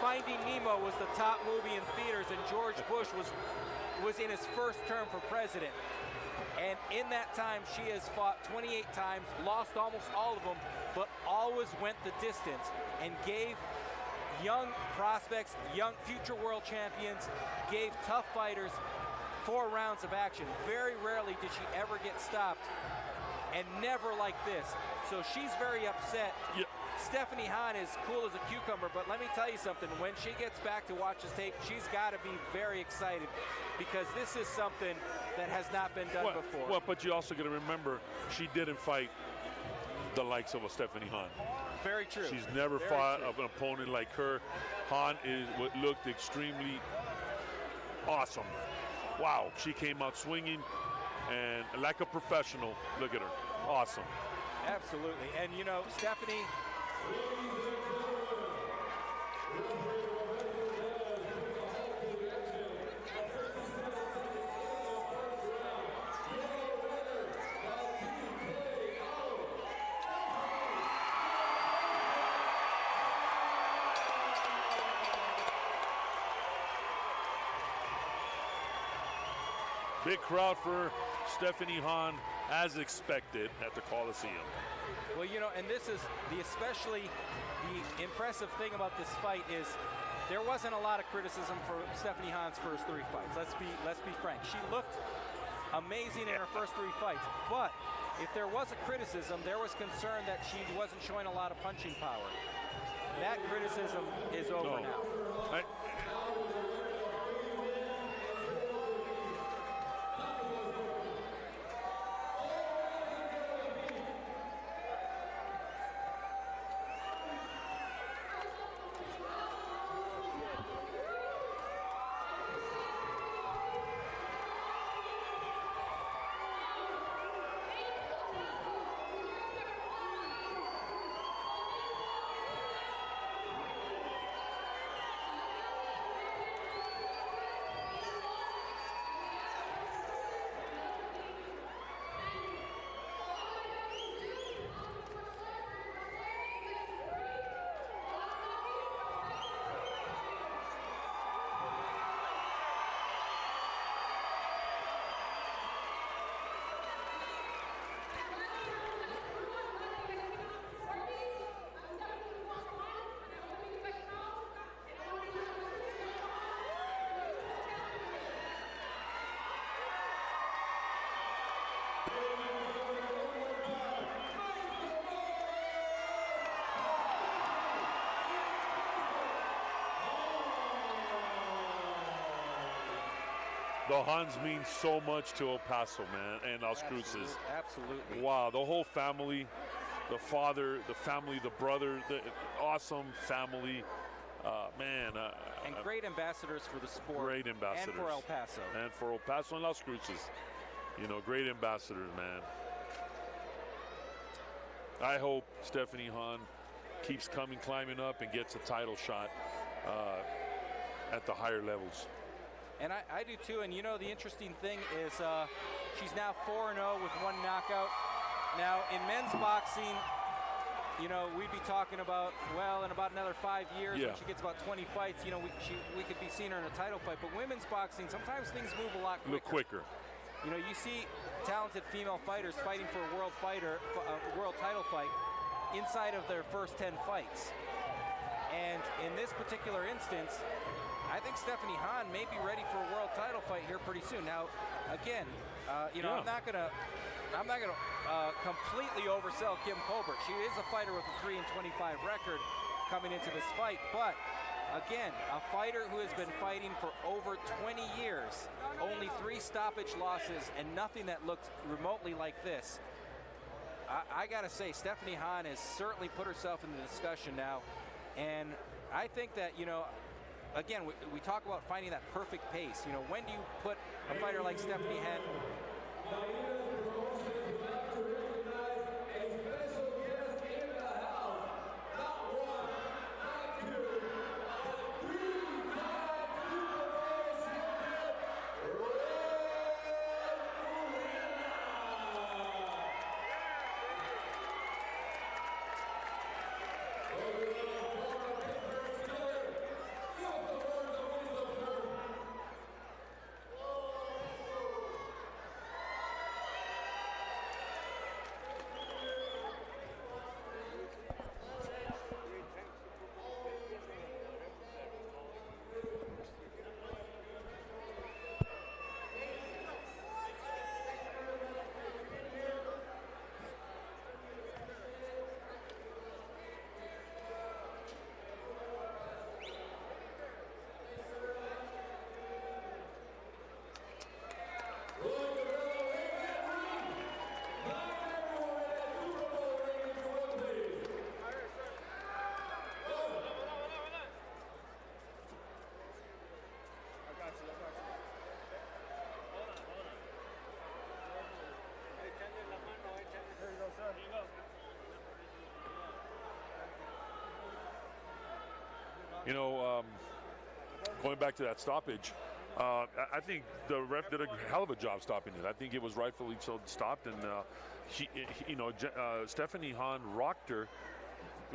Finding Nemo was the top movie in theaters, and George Bush was in his first term for president. And in that time, she has fought 28 times, lost almost all of them, but always went the distance and gave young prospects, young future world champions, gave tough fighters 4 rounds of action. Very rarely did she ever get stopped, and never like this. So she's very upset. Yeah. Stephanie Hahn is cool as a cucumber, but let me tell you something. When she gets back to watch this tape, she's got to be very excited, because this is something that has not been done before. Well, but you also got to remember, she didn't fight the likes of a Stephanie Hahn. Very true. She's never fought an opponent like her. Hahn looked extremely awesome. Wow, she came out swinging and like a professional. Look at her, awesome. Absolutely, and you know, Stephanie, big crowd for Stephanie Hahn, as expected, at the Coliseum. well, you know, and this is especially the impressive thing about this fight is there wasn't a lot of criticism for Stephanie Hahn's first 3 fights. Let's be frank. She looked amazing in her first 3 fights, but if there was a criticism, there was concern that she wasn't showing a lot of punching power. That criticism is over now. The Hahns mean so much to El Paso, man, and Las Cruces. Absolutely. Wow, the whole family, the father, the family, the brother, the awesome family. Man. And great ambassadors for the sport. Great ambassadors. And for El Paso. And for El Paso and Las Cruces. You know, great ambassadors, man. I hope Stephanie Hahn keeps climbing up and gets a title shot at the higher levels. And I do too. And you know, the interesting thing is she's now 4-0 with 1 knockout. Now in men's boxing, you know, we'd be talking about, well, in about another 5 years, when she gets about 20 fights, you know, we could be seeing her in a title fight. But women's boxing, sometimes things move a lot quicker. Look quicker. You know, you see talented female fighters fighting for a world title fight inside of their first 10 fights. And in this particular instance, I think Stephanie Hahn may be ready for a world title fight here pretty soon. Now, again, you know, I'm not gonna completely oversell Kim Colbert. She is a fighter with a 3-25 record coming into this fight, but again, a fighter who has been fighting for over 20 years, only 3 stoppage losses, and nothing that looks remotely like this. I gotta say, Stephanie Hahn has certainly put herself in the discussion now, and I think that, you know, again, we talk about finding that perfect pace. You know, when do you put a fighter like Stephanie Hahn? You know, going back to that stoppage, I think the ref did a hell of a job stopping it. I think it was rightfully so stopped, and Stephanie Hahn rocked her.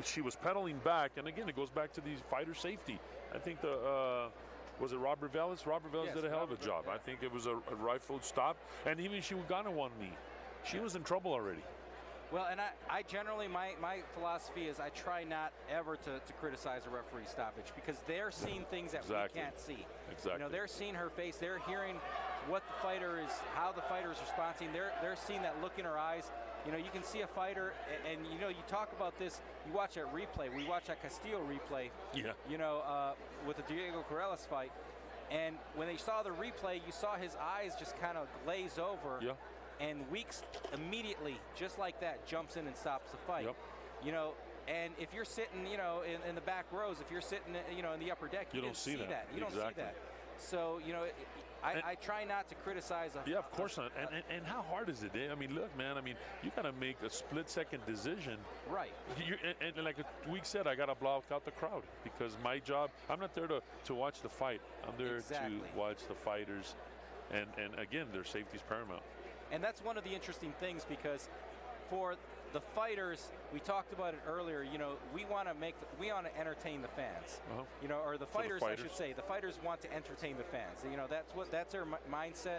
She was pedaling back, and again, it goes back to these fighter safety. I think was it Robert Velez? Robert Velez did a hell of a job. I think it was a rightful stop, and even she got on one knee. She was in trouble already. Well, and I generally, my philosophy is I try not ever to criticize a referee stoppage, because they're seeing things that we can't see. Exactly. You know, they're seeing her face, they're hearing what the fighter is, how the fighter is responding. They're seeing that look in her eyes. You know, you can see a fighter, and you know, you talk about this, you watch that replay, we watch that Castillo replay, you know, with the Diego Corrales fight, and when they saw the replay, you saw his eyes just kind of glaze over. Yeah. And Weeks immediately, just like that, jumps in and stops the fight. Yep. You know, and if you're sitting, you know, in the back rows, if you're sitting, you know, in the upper deck, you don't see that. You don't see that. So, you know, I try not to criticize. Yeah, of course not. And how hard is it? I mean, look, man. I mean, you got to make a split-second decision. Right. And like Weeks said, I got to block out the crowd, because my job, I'm not there to watch the fight. I'm there to watch the fighters, and again, their safety is paramount. And that's one of the interesting things, because for the fighters, we talked about it earlier, you know, we want to entertain the fans. You know, or the fighters, I should say. The fighters want to entertain the fans. You know, that's their mindset.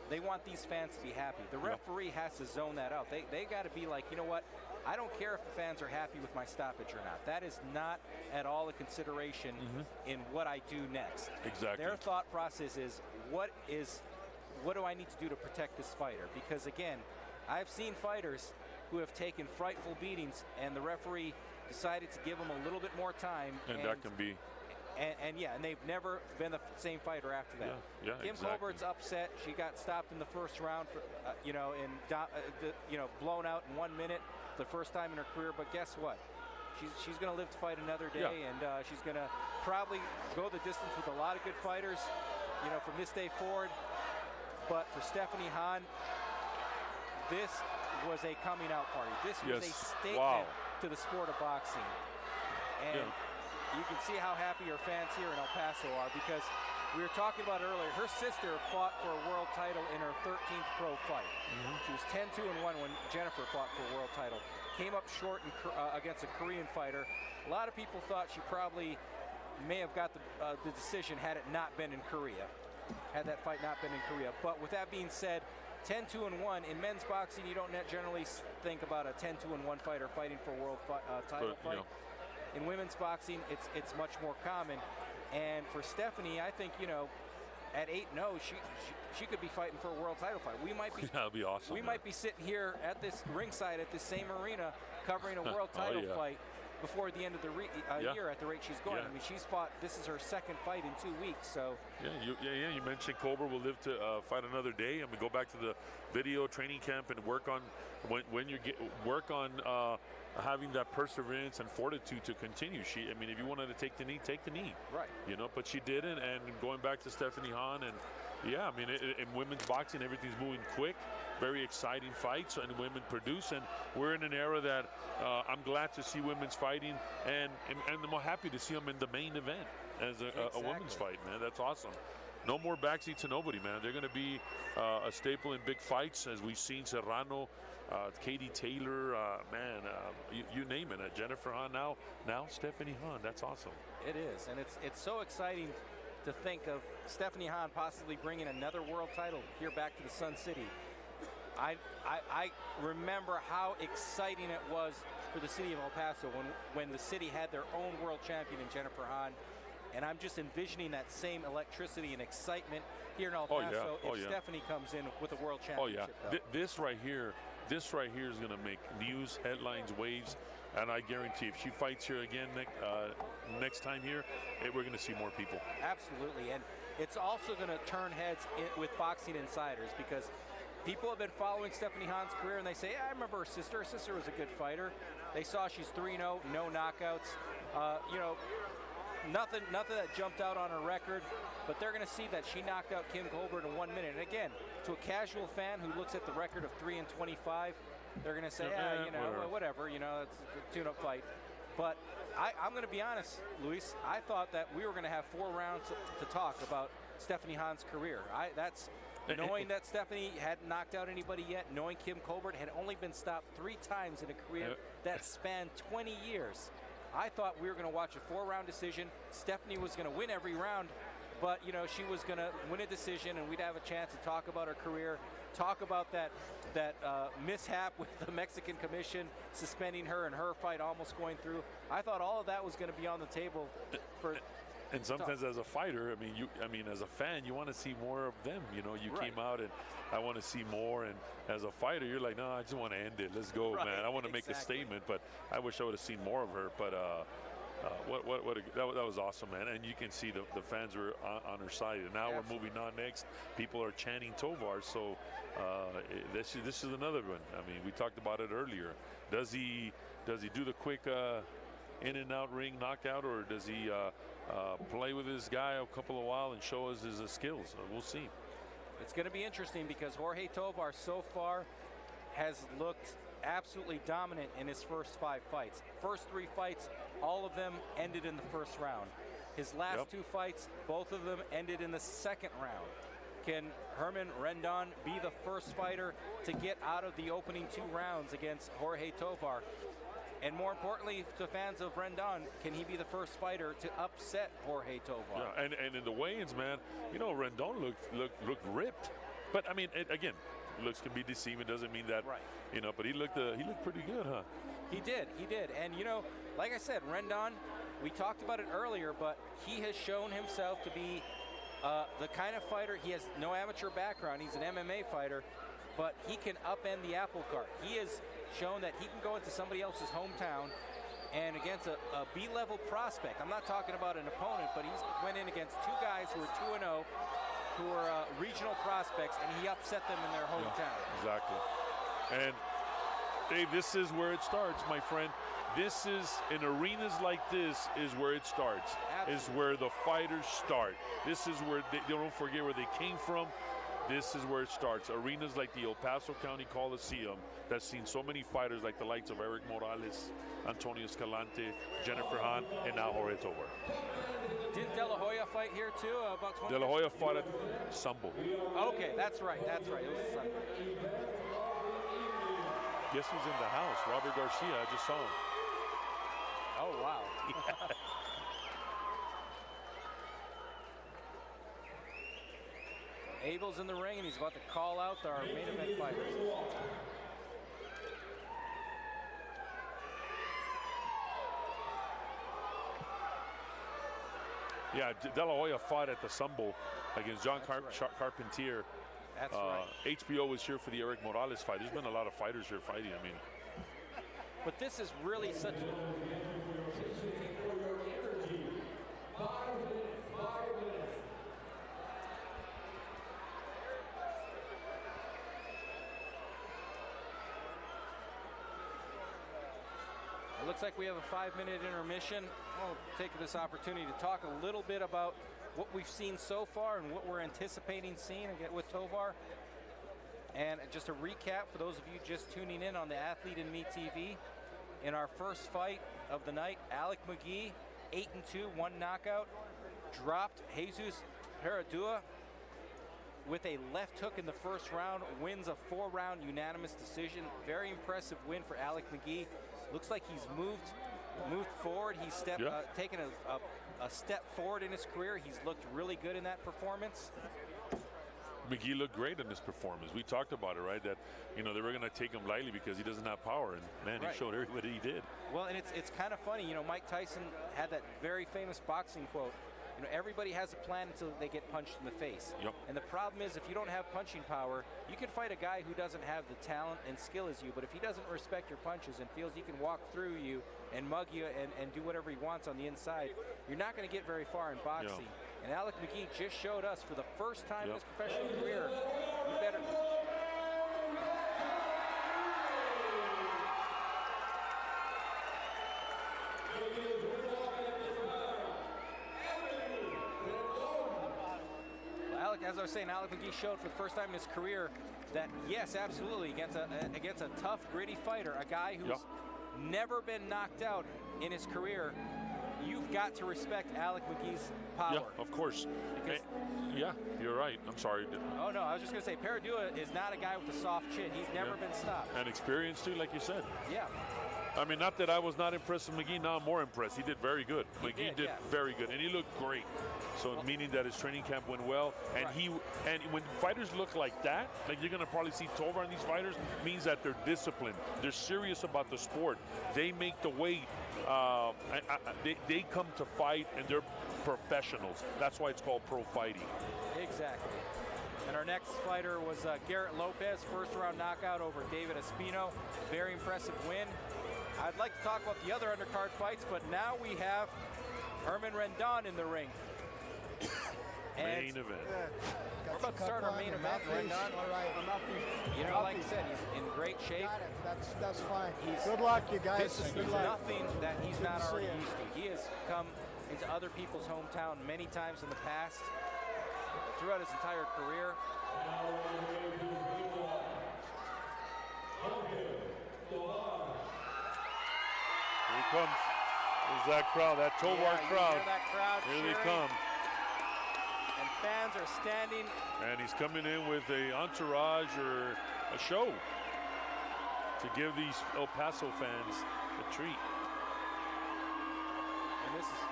They want these fans to be happy. The referee has to zone that out. They got to be like, you know what, I don't care if the fans are happy with my stoppage or not. That is not at all a consideration in what I do next. Exactly. Their thought process is, what do I need to do to protect this fighter? Because again, I've seen fighters who have taken frightful beatings, and the referee decided to give them a little bit more time. And that can be And they've never been the same fighter after that. Yeah, Kim exactly. Colbert's upset. She got stopped in the first round for, blown out in 1 minute, the first time in her career. But guess what? She's going to live to fight another day, and she's going to probably go the distance with a lot of good fighters, from this day forward. But for Stephanie Hahn, this was a coming out party. This was a statement to the sport of boxing. And you can see how happy her fans here in El Paso are, because we were talking about earlier, her sister fought for a world title in her 13th pro fight. She was 10-2-1 when Jennifer fought for a world title. Came up short against a Korean fighter. A lot of people thought she probably may have got the decision had it not been in Korea. Had that fight not been in Korea. But with that being said, 10-2-1 in men's boxing, you don't generally think about a 10-2-1 fighter fighting for a world title fight. In women's boxing, it's much more common. And for Stephanie, I think, at 8-0, she could be fighting for a world title fight. We might be that'd be awesome. We might be sitting here at this ringside at this same arena covering a world title fight before the end of the year at the rate she's going. I mean, she's fought. This is her second fight in 2 weeks. So you mentioned Colbert will live to fight another day. I mean, go back to the video training camp and work on having that perseverance and fortitude to continue. I mean, if you wanted to take the knee, take the knee. Right. But she didn't. And going back to Stephanie Hahn, and I mean, in women's boxing, everything's moving quick. Very exciting fights, and women produce. And we're in an era that I'm glad to see women's fighting, and I'm happy to see them in the main event as a women's fight, man. That's awesome. No more backseat to nobody, man. They're going to be a staple in big fights, as we've seen Serrano, Katie Taylor, you name it. Jennifer Hahn, now Stephanie Hahn. That's awesome. It is, and it's so exciting to think of Stephanie Hahn possibly bringing another world title here back to the Sun City. I remember how exciting it was for the city of El Paso when the city had their own world champion in Jennifer Hahn. And I'm just envisioning that same electricity and excitement here in El Paso if Stephanie comes in with a world championship. This right here is going to make news, headlines, waves, and I guarantee if she fights here again next time here, we're going to see more people. Absolutely, and it's also going to turn heads with boxing insiders, because people have been following Stephanie Hahn's career, and they say, I remember her sister. Her sister was a good fighter. They saw she's 3-0, no knockouts. Nothing that jumped out on her record, but they're going to see that she knocked out Kim Colbert in 1 minute. And again, to a casual fan who looks at the record of 3-25, they're going to say, whatever, it's a tune-up fight. But I'm going to be honest, Luis. I thought that we were going to have 4 rounds to talk about Stephanie Hahn's career. Knowing that Stephanie hadn't knocked out anybody yet, knowing Kim Colbert had only been stopped 3 times in a career that spanned 20 years. I thought we were going to watch a 4-round decision. Stephanie was going to win every round, but she was going to win a decision, and we'd have a chance to talk about her career, talk about that mishap with the Mexican Commission suspending her and her fight almost going through. I thought all of that was going to be on the table for. And sometimes as a fighter, as a fan, you want to see more of them. You came out and I want to see more. And as a fighter, you're like, no, I just want to end it. Let's go, man. I want to make a statement, but I wish I would have seen more of her. But that was awesome, man. And you can see the fans were on her side. And now we're moving on next. People are chanting Tovar. So this is another one. I mean, we talked about it earlier. Does he do the quick in and out ring knockout, or does he play with this guy a couple of while and show us his skills? We'll see. It's going to be interesting, because Jorge Tovar so far has looked absolutely dominant in his first 5 fights. First 3 fights, all of them ended in the first round. His last 2 fights, both of them ended in the second round. Can Herman Rendon be the first fighter to get out of the opening 2 rounds against Jorge Tovar? And more importantly, to fans of Rendon, can he be the first fighter to upset Jorge Tovar? Yeah, and in the weigh-ins, man, Rendon looked ripped. But I mean, again, looks can be deceiving. Doesn't mean that, But he looked pretty good, huh? He did. And like I said, Rendon, we talked about it earlier, but he has shown himself to be the kind of fighter. He has no amateur background. He's an MMA fighter, but he can upend the apple cart. He has shown that he can go into somebody else's hometown and against a B-level prospect. I'm not talking about an opponent, but he's went in against two guys who are 2-0, who are regional prospects, and he upset them in their hometown. Yeah, exactly. And Dave, this is where it starts, my friend. This is, in arenas like this, is where it starts. Absolutely. Is where the fighters start. This is where they don't forget where they came from. This is where it starts. Arenas like the El Paso County Coliseum that's seen so many fighters like the likes of Eric Morales, Antonio Escalante, Jennifer Hahn, and now Jorge Tovar. Didn't De La Hoya fight here too? About 20 De La Hoya fought at Sumble. Okay, that's right. That's right. It was Sunday. Guess who's in the house? Robert Garcia. I just saw him. Oh, wow. Abel's in the ring, and he's about to call out our main event fighters. Yeah, De La Hoya fought at the Sumble against John Carpentier. That's right. HBO was here for the Eric Morales fight. There's been a lot of fighters here fighting. I mean, but this is really such a... It looks like we have a 5-minute intermission. I'll take this opportunity to talk a little bit about what we've seen so far and what we're anticipating seeing again with Tovar. And just a recap for those of you just tuning in on the Athlete and Me TV. In our first fight of the night, Alec McGee, 8-2, 1 knockout, dropped Jesus Peradua with a left hook in the first round, wins a 4-round unanimous decision. Very impressive win for Alec McGee. Looks like he's moved forward. He's taken a step forward in his career. He's looked really good in that performance. McGee looked great in this performance. We talked about it, right? That, you know, they were going to take him lightly because he doesn't have power, and man, Right. he showed everybody he did. Well, and it's kind of funny, you know, Mike Tyson had that very famous boxing quote. You know, everybody has a plan until they get punched in the face. Yep. And the problem is, if you don't have punching power, you can fight a guy who doesn't have the talent and skill as you, but if he doesn't respect your punches and feels he can walk through you and mug you and do whatever he wants on the inside, you're not going to get very far in boxing. Yeah. And Alec McGee just showed us for the first time in his professional career, you better... As I was saying, Alec McGee showed for the first time in his career that, yes, absolutely, against a tough, gritty fighter, a guy who's never been knocked out in his career, you've got to respect Alec McGee's power. Yeah, of course. Yeah, you're right. I'm sorry. Oh, no, I was just going to say, Peradua is not a guy with a soft chin. He's never been stopped. And experience, too, like you said. Yeah. I mean, not that I was not impressed with McGee. Now I'm more impressed. He did very good. McGee did very good, and he looked great. So meaning that his training camp went well, and and when fighters look like that, like you're gonna probably see Tovar in these fighters, means that they're disciplined. They're serious about the sport. They make the weight. They come to fight, and they're professionals. That's why it's called pro fighting. Exactly. And our next fighter was Garrett Lopez, first-round knockout over David Espino. Very impressive win. I'd like to talk about the other undercard fights, but now we have Herman Rendon in the ring. Main event. We're about to start our main event, Rendon. All right, You know, like I said, he's in great shape. got it. That's fine. Good luck, you guys. This is Good luck. nothing that he's not to see already you. used to. He has come into other people's hometown many times in the past, throughout his entire career. Here he comes. There's that crowd, that Tovar crowd. That crowd Here they cheering. come. And fans are standing. And he's coming in with a entourage or a show to give these El Paso fans a treat. And this is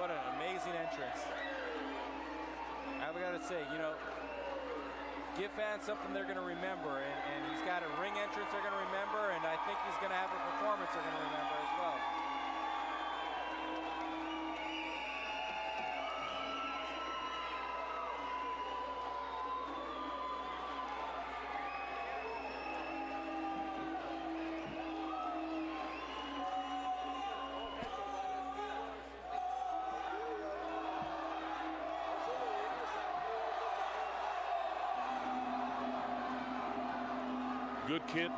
what an amazing entrance. I've got to say, you know, give fans something they're going to remember, and he's got a ring entrance they're going to remember, and I think he's going to have a performance they're going to remember as well. good kid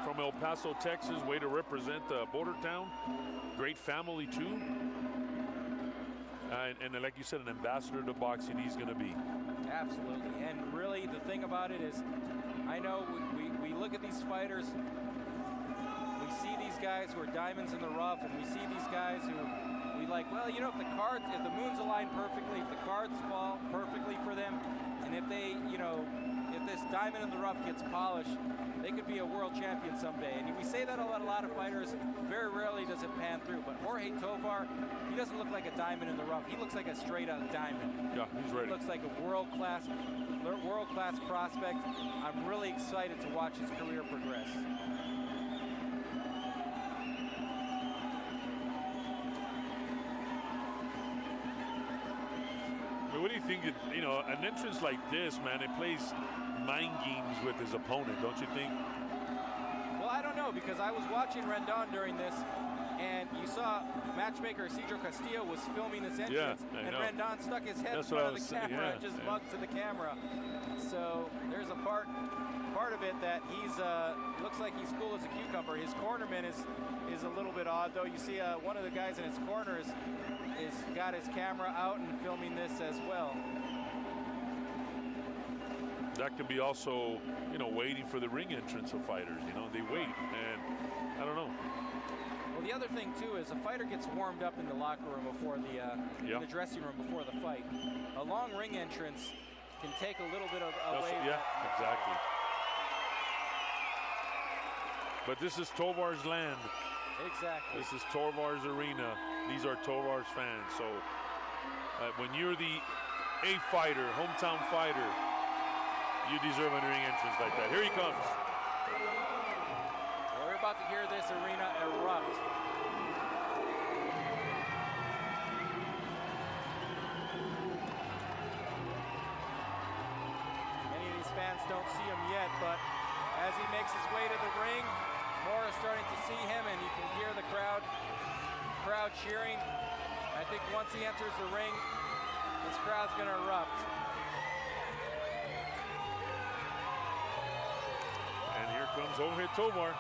from El Paso, Texas. Way to represent the border town. Great family too. And like you said, an ambassador to boxing he's going to be. Absolutely. And really the thing about it is, I know we look at these fighters, we see these guys who are diamonds in the rough, and we see these guys who we like, well, you know, if the moon's aligned perfectly, if the cards fall perfectly for them, and if they, you know, if this diamond in the rough gets polished, they could be a world champion someday. And we say that about a lot of fighters. Very rarely does it pan through. But Jorge Tovar, he doesn't look like a diamond in the rough. He looks like a straight-up diamond. Yeah, he's ready. He looks like a world-class prospect. I'm really excited to watch his career progress. What do you think? You know, an entrance like this, man, it plays mind games with his opponent, don't you think? Well, I don't know, because I was watching Rendon during this, and you saw Matchmaker Cedro Castillo was filming this entrance, and Rendon stuck his head in front of the camera and just bugged to the camera. So there's a part of it that he's looks like he's cool as a cucumber. His cornerman is a little bit odd, though. You see one of the guys in his corner is got his camera out and filming this as well. That could be also, you know, waiting for the ring entrance of fighters. You know, they wait, and I don't know. Well, the other thing too is a fighter gets warmed up in the locker room before in the dressing room before the fight. A long ring entrance can take a little bit of away. Yeah, exactly. But this is Tovar's land. Exactly. This is Tovar's arena. These are Tovar's fans. So when you're the A fighter, hometown fighter, you deserve a ring entrance like that. Here he comes. Well, we're about to hear this arena erupt. Many of these fans don't see him yet, but as he makes his way to the ring, more are starting to see him, and you can hear the crowd cheering. I think once he enters the ring, this crowd's going to erupt. And here comes Jorge Tovar.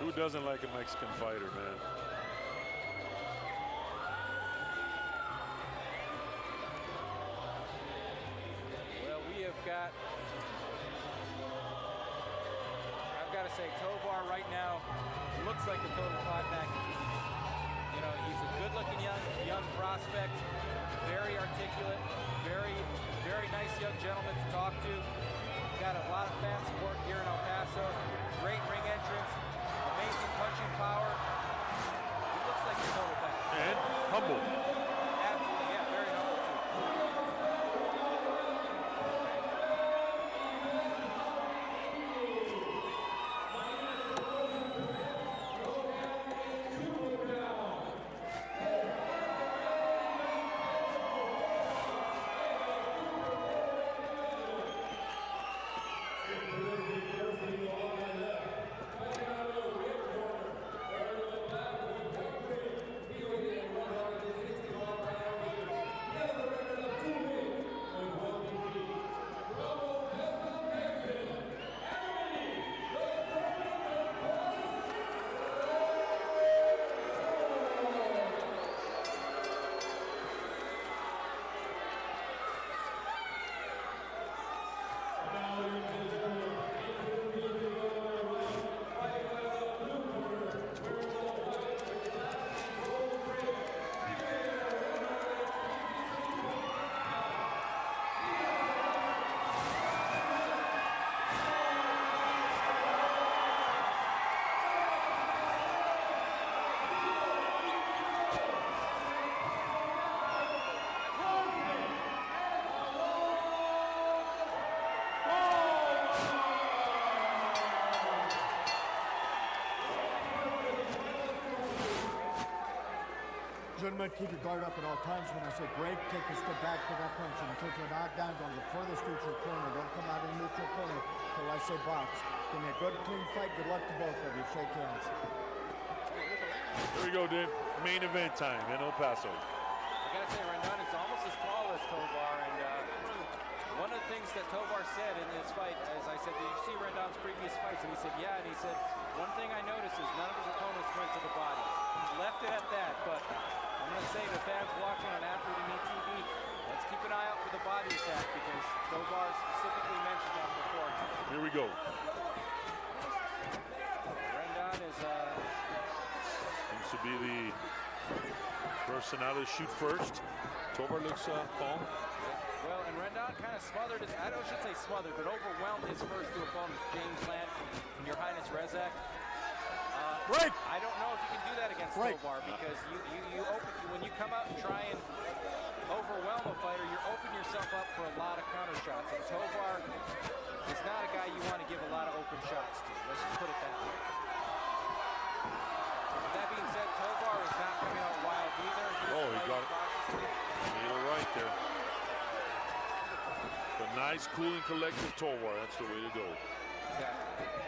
Who doesn't like a Mexican fighter, man? Well, we have got, I've got to say, Tovar right now looks like the total five package. You know, he's a good-looking young prospect, very articulate, very nice young gentleman to talk to. Got a lot of fan support here in El Paso. Great ring entrance. Amazing punching power. He looks like a total package. And humble. Absolutely, yeah, very humble too. Gentlemen, keep your guard up at all times. When I say break, take a step back to that punch. And in case you're knocked down, go to the furthest neutral corner. Don't come out of the neutral corner till I say box. Give me a good, clean fight. Good luck to both of you. Shake hands. There we go, Dave. Main event time in El Paso. I gotta say, Rendon is almost as tall as Tovar, and one of the things that Tovar said in this fight, as I said, did you see Rendon's previous fights? And he said, yeah, and he said, one thing I noticed is none of his opponents went to the body. He left it at that, but I'm gonna say to fans watching on Athlete and TV, let's keep an eye out for the body attack, because Tovar specifically mentioned that before. Here we go. Rendon is Seems to be the person out to shoot first. Tovar looks calm. well, and Rendon kind of smothered his, I should say smothered, but overwhelmed his first two opponents, James Land and Your Highness Rezak. Break! I don't know if you can do that against Tovar, because you open, when you come out and try and overwhelm a fighter, you're opening yourself up for a lot of counter shots. And Tovar is not a guy you want to give a lot of open shots to. Let's just put it that way. With that being said, Tovar is not coming out wild either. Oh, he got it. You're right there. The nice, cool, and collected Tovar. That's the way to go. Exactly.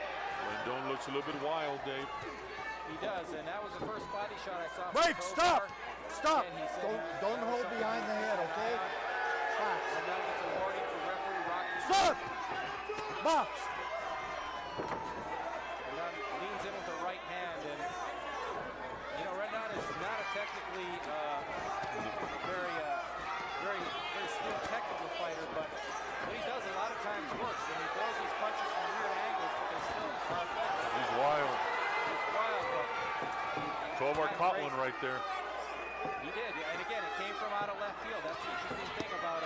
Rendon looks a little bit wild, Dave. He does, and that was the first body shot I saw. Wait, stop! Stop! Again, he said Don't hold behind the head, okay? Box. And that was a warning for referee Rocky. Stop! Box! Rendon leans in with the right hand, and you know Rendon is not a technically very smooth technical fighter, but what he does a lot of times works, and he throws his punches from weird angles, but they still are effective. He's wild. He's wild, but Tovar caught one right there. he did, and again, it came from out of left field. That's the interesting thing about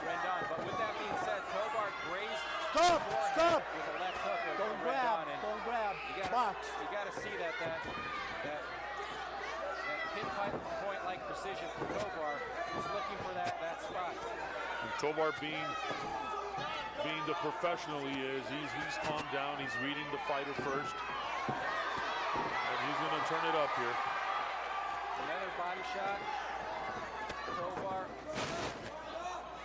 Rendon. But with that being said, Tovar grazed Stop! forehand Stop! with a left hook of Don't Rendon, grab! and Don't grab! Box! you gotta see that pinpoint like precision from Tovar. He's looking for that spot. And Tovar being the professional he is, he's calmed down. He's reading the fighter first, and he's gonna turn it up here. Another body shot. Tovar.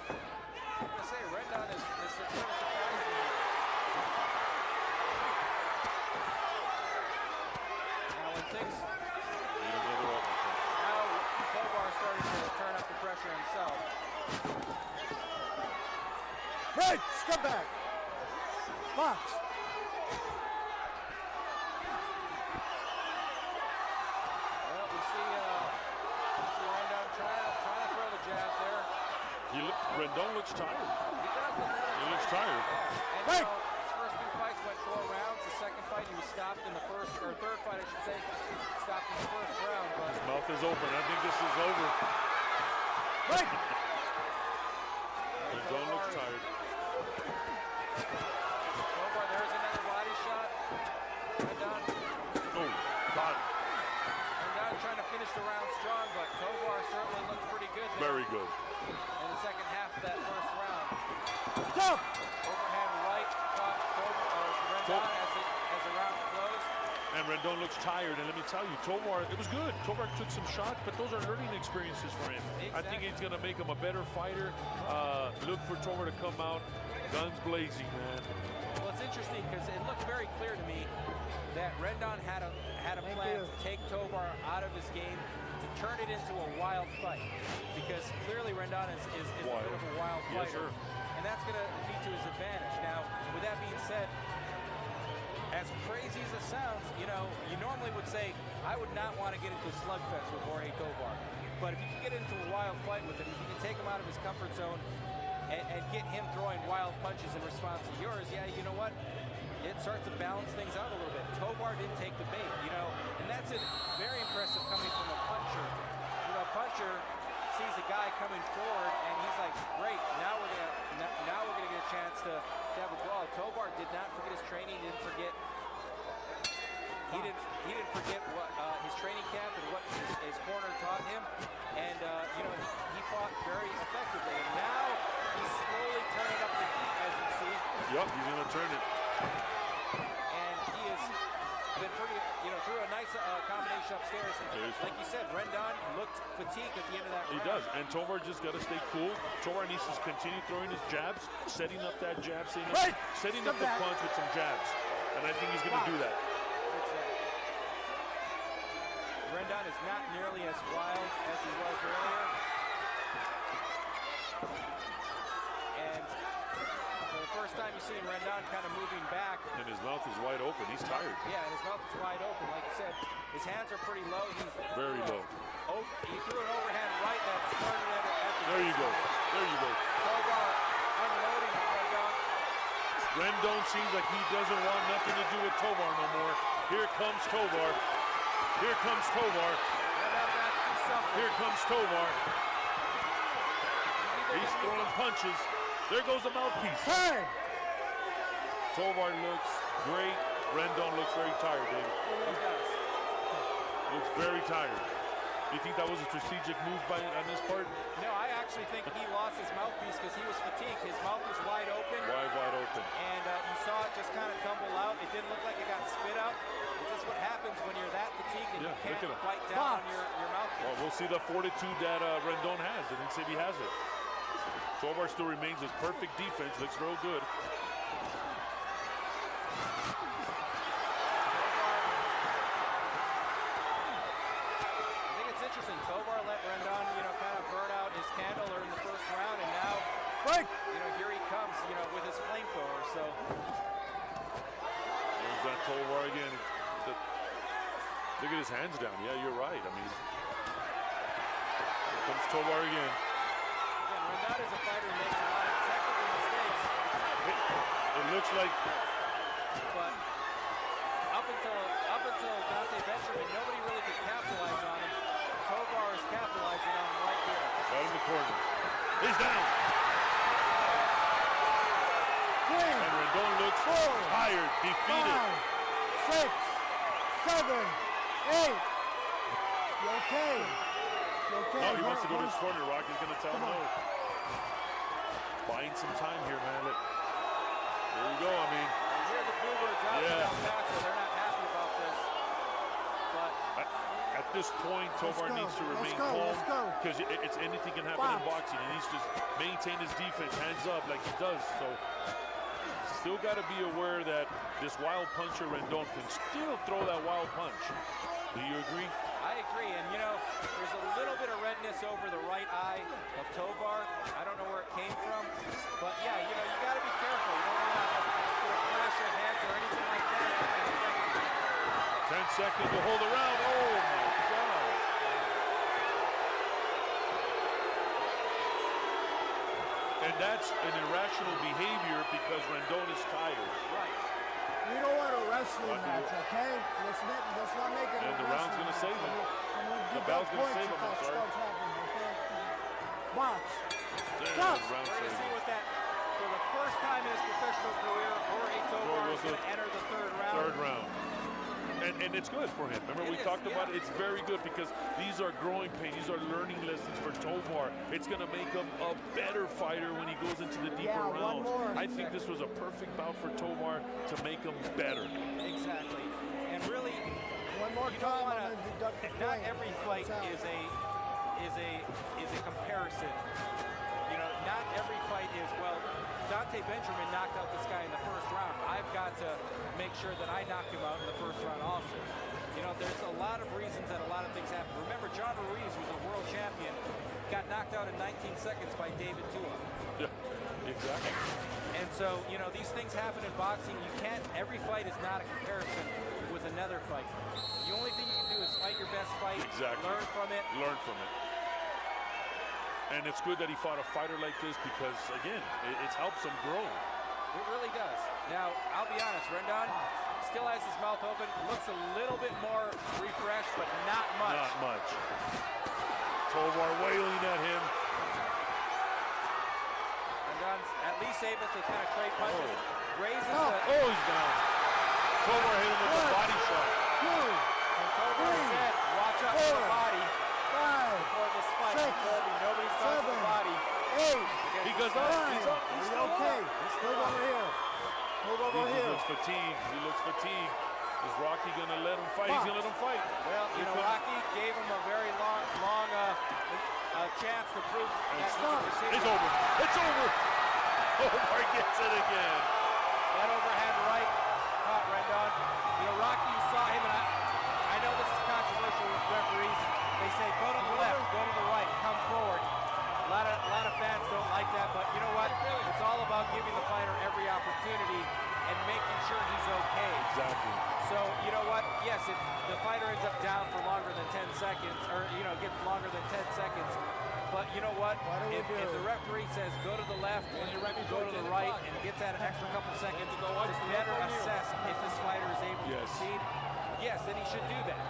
I'm gonna say Rendon is surprising me here. Now when things. Now Tovar starting to turn up the pressure himself. Break! Step back! Box! Well, we see Rendon trying to throw the jab there. Rendon looks tired. He does look He looks tired. Yeah. And Break! his first two fights went 4 rounds. The second fight he was stopped in the first, or third fight I should say, stopped in the first round. But His mouth is open. I think this is over. Break! Rendon looks tired. Tovar, there's another body shot. Rendon Oh, God. trying to finish the round strong, but Tovar certainly looks pretty good there Very good. in the second half of that first round. Stop! Overhand right caught Rendon as the round closed. And Rendon looks tired, and let me tell you, Tovar, it was good. Tovar took some shots, but those are learning experiences for him. I think it's going to make him a better fighter. Look for Tovar to come out, guns blazing, man. Well, it's interesting because it looked very clear to me that Rendon had a plan to take Tovar out of his game, to turn it into a wild fight. Because clearly Rendon is a bit of a wild Yes, fighter. sir. And that's going to be to his advantage. Now, with that being said, as crazy as it sounds, you know, you normally would say, I would not want to get into a slugfest with Jorge Tovar. But if you can get into a wild fight with him, if you can take him out of his comfort zone and get him throwing wild punches in response to yours, yeah, you know what? It starts to balance things out a little bit. Tovar didn't take the bait, you know, and that's very impressive coming from a puncher. You know, a puncher sees a guy coming forward and he's like, great, now we're gonna get a chance to have a brawl. Tovar did not forget his training, he didn't forget what his training camp and what his corner taught him, and you know, he fought very effectively. And now he's slowly turning up the heat, as you see. Yep, he's gonna turn it. And he is been pretty, threw a nice combination upstairs. Like you said, Rendon looked fatigued at the end of that round. He does, and Tovar just got to stay cool. Tovar needs to continue throwing his jabs, setting up that jab, setting up the punch with some jabs. And I think he's going to do that. Rendon is not nearly as wild as he was earlier. And for the first time, you've seen Rendon kind of moving back. And his mouth is wide open. He's tired. Yeah, and his mouth is wide open. Like you said, his hands are pretty low. He's very low. Oh, he threw an overhand right that started at the There you go. There you go. Tovar unloading Rendon. Rendon seems like he doesn't want nothing to do with Tovar no more. Here comes Tovar. Here comes Tovar. Here comes Tovar. He's throwing punches. There goes the mouthpiece. Hey! Tovar looks great. Rendon looks very tired, David. He does. Looks very tired. Do you think that was a strategic move on his part? No, I actually think he lost his mouthpiece because he was fatigued. His mouth was wide open. Wide open. And you saw it just kind of tumble out. It didn't look like it got spit out. It's just what happens when you're that fatigued and you can't bite down on your mouthpiece. Well, we'll see the fortitude that Rendon has. I think Sibi has it. Tovar still remains his perfect defense. Looks real good. Interesting. Tovar let Rendon, kind of burn out his candle in the first round, and now, here he comes, with his flamethrower. So there's that Tovar again. Look at his hands down. Yeah, you're right. I mean, here comes Tovar again. Again, Rendon is a fighter who makes a lot of technical mistakes. It looks like. But up until Dante Benjamin, nobody really could capitalize on him. Tovar is capitalizing on him right here. Right in the corner. He's down. And Rendon looks tired, defeated. 5, 6, 7, 8. You okay? You okay? No, he wants to go to his corner. Rocky's going to tell him no. Buying some time here, man. There you go. I mean. Here the Bluebirds out in El Paso. They're not happy about this. But at this point, Tovar needs to remain calm because it's anything can happen in boxing. He needs to maintain his defense, hands up like he does. So still got to be aware that this wild puncher Rendon can still throw that wild punch. Do you agree? I agree, and there's a little bit of redness over the right eye of Tovar. I don't know where it came from, but yeah, you got to be careful. You don't want to flash your hands or anything like that. 10 seconds to hold the round. Oh my God. And that's an irrational behavior because Rendon is tired. Right. We don't want a wrestling match, okay? Let's not make it. And the round's going to save him. The bell's going to save him, I'm sorry. Box. Round We're going to see what that, for the first time in his professional career, Jorge Tovar is going to enter the third round. Third round. And it's good for him. Remember, we talked about it. It's very good because these are growing pains. These are learning lessons for Tovar. It's going to make him a better fighter when he goes into the deeper rounds. I think this was a perfect bout for Tovar to make him better. Exactly. And really, one more time. Not every fight is a comparison. Not every fight is, well, Dante Benjamin knocked out this guy in the first round. I've got to make sure that I knock him out in the first round also. There's a lot of reasons that a lot of things happen. Remember, John Ruiz was a world champion, got knocked out in 19 seconds by David Tua. Yeah, exactly. And so, these things happen in boxing. Every fight is not a comparison with another fight. The only thing you can do is fight your best fight, learn from it. Learn from it. And it's good that he fought a fighter like this because, again, it helps him grow. It really does. Now, I'll be honest, Rendon still has his mouth open, looks a little bit more refreshed, but not much. Not much. Tovar wailing at him. Rendon's at least able to kind of trade punches. Raises he's down. Tovar hit him with a body shot. And Tovar said, watch out for the body. 5, before this fight. 6, Nobody's gone for the body. 8. He goes up. He's okay. Move over here. Move over here. He looks fatigued. Is Rocky going to let him fight? He's going to let him fight. Well, you know, Rocky gave him a very long chance to prove that It's over. It's over. Tovar gets it again. That overhand right caught Rendon. You know, Rocky, you saw him, and I know this is controversial with referees. They say go to the left, go to the right, come forward. A lot of fans don't like that, but you know what? It's all about giving the fighter every opportunity and making sure he's okay. Exactly. So, you know what? Yes, if the fighter ends up down for longer than 10 seconds, or, you know, gets longer than 10 seconds, but you know what? If the referee says go to the left, go to the right, and gets that an extra couple seconds to better assess if this fighter is able to proceed, yes, then he should do that.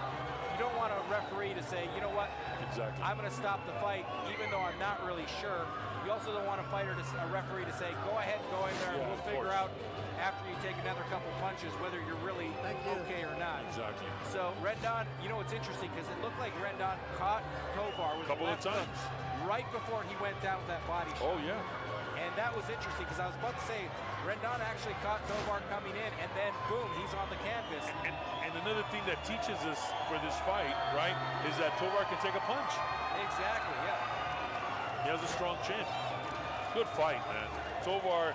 You don't want a referee to say, you know what? Exactly. I'm going to stop the fight, even though I'm not really sure. You also don't want a referee to say, go ahead, go in there, and we'll figure out after you take another couple punches whether you're really okay or not. Exactly. So Rendon, you know, it's interesting because it looked like Rendon caught Tovar with a couple of times right before he went down with that body shot. Oh yeah. And that was interesting because I was about to say Rendon actually caught Tovar coming in, and then boom, he's on the canvas. And another thing that teaches us for this fight, right, is that Tovar can take a punch. Exactly. Yeah. He has a strong chin. Good fight, man. Tovar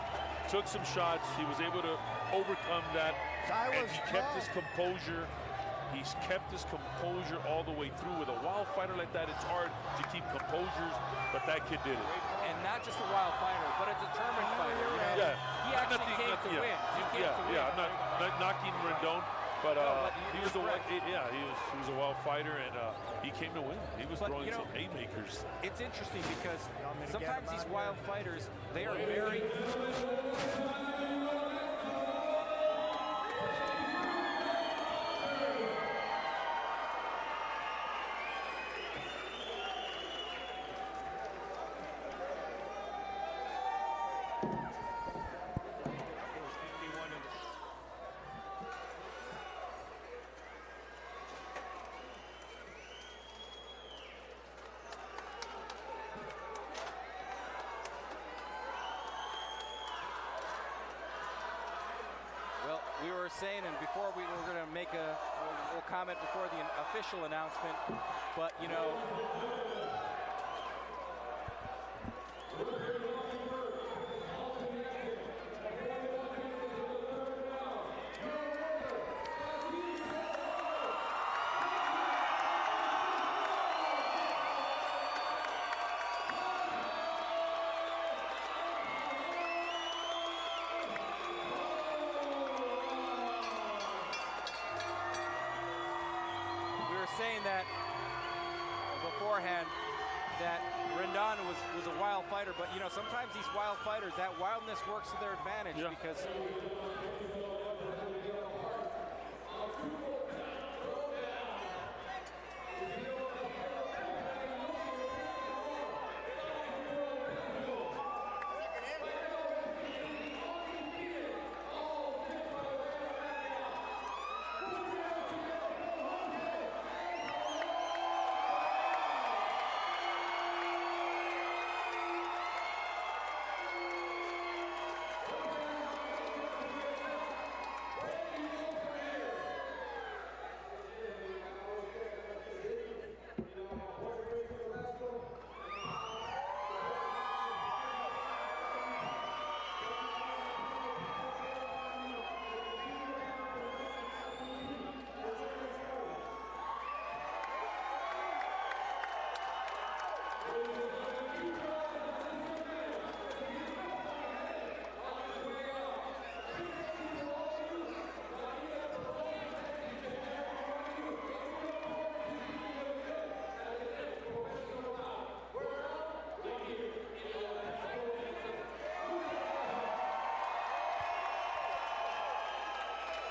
took some shots. He was able to overcome that. And he kept his composure. He's kept his composure all the way through. With a wild fighter like that, it's hard to keep composures, but that kid did it. And not just a wild fighter, but a determined fighter. You know? Yeah. He actually came to win. He came to win. I'm not knocking Rendon, but he was a wild fighter, and he came to win. He was throwing some haymakers. It's interesting because sometimes these wild fighters, they are very... We were saying, and before we were going to make we'll comment before the official announcement, but you know, saying that beforehand that Rendon was a wild fighter, but you know, sometimes these wild fighters, that wildness works to their advantage because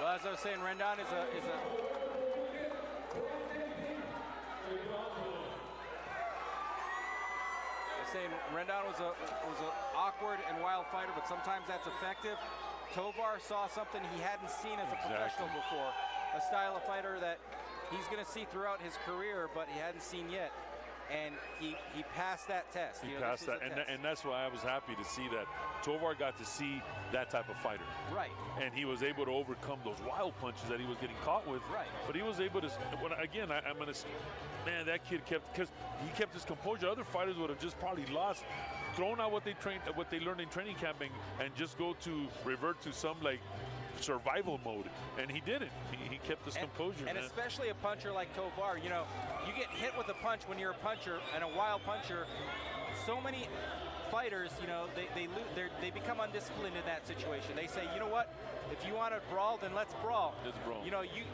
well, as I was saying, Rendon is a Rendon was an awkward and wild fighter, but sometimes that's effective. Tovar saw something he hadn't seen as a professional before, a style of fighter that he's going to see throughout his career, but he hadn't seen yet. and he passed that test. He You know, passed that, and that's why I was happy to see that Tovar got to see that type of fighter. Right. And he was able to overcome those wild punches that he was getting caught with. Right. But he was able to, again, I'm going to, man, that kid because he kept his composure. Other fighters would have just probably lost, thrown out what they learned in training camping, and just revert to some like survival mode, and he didn't. He kept his composure. And especially a puncher like Tovar, you know, you get hit with a punch when you're a puncher and a wild puncher. So many fighters, you know, they become undisciplined in that situation. They say, you know what, if you want to brawl, then let's brawl. Let's brawl. You know, you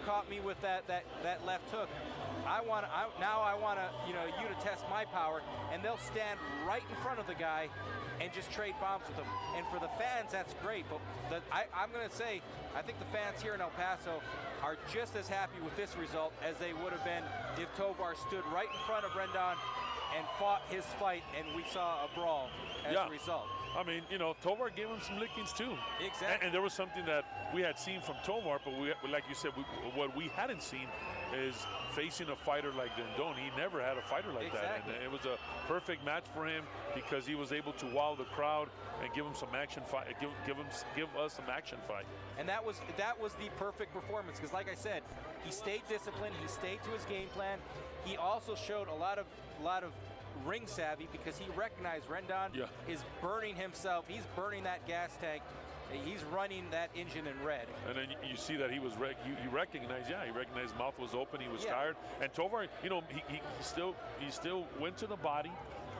caught me with that left hook. Now I want to, you know, you to test my power, and they'll stand right in front of the guy and just trade bombs with him. And for the fans, that's great. But I'm going to say, I think the fans here in El Paso are just as happy with this result as they would have been if Tovar stood right in front of Rendon and fought his fight, and we saw a brawl as a result. I mean, you know, Tovar gave him some lickings too. Exactly. And there was something that we had seen from Tovar, but like you said, what we hadn't seen is facing a fighter like Rendon. He never had a fighter like that. And it was a perfect match for him because he was able to wow the crowd and give him some action fight. Give us some action fight. And that was the perfect performance because, like I said, he stayed disciplined. He stayed to his game plan. He also showed a lot of ring savvy because he recognized Rendon is burning himself. He's burning that gas tank. He's running that engine in red. And then you see that he was you recognize, he recognized his mouth was open, he was tired. And Tovar, you know, he still went to the body.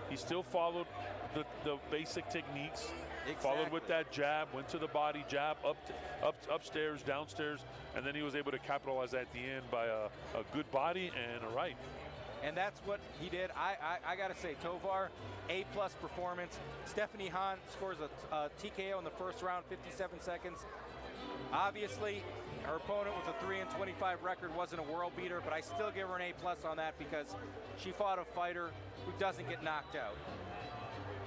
He still followed the basic techniques. Exactly. Followed with that jab, went to the body, jab, upstairs, downstairs, and then he was able to capitalize at the end by a good body and a right. And that's what he did. I got to say, Tovar, A+ performance. Stephanie Hahn scores a TKO in the first round, 57 seconds. Obviously, her opponent with a 3-25 record wasn't a world beater, but I still give her an A+ on that because she fought a fighter who doesn't get knocked out.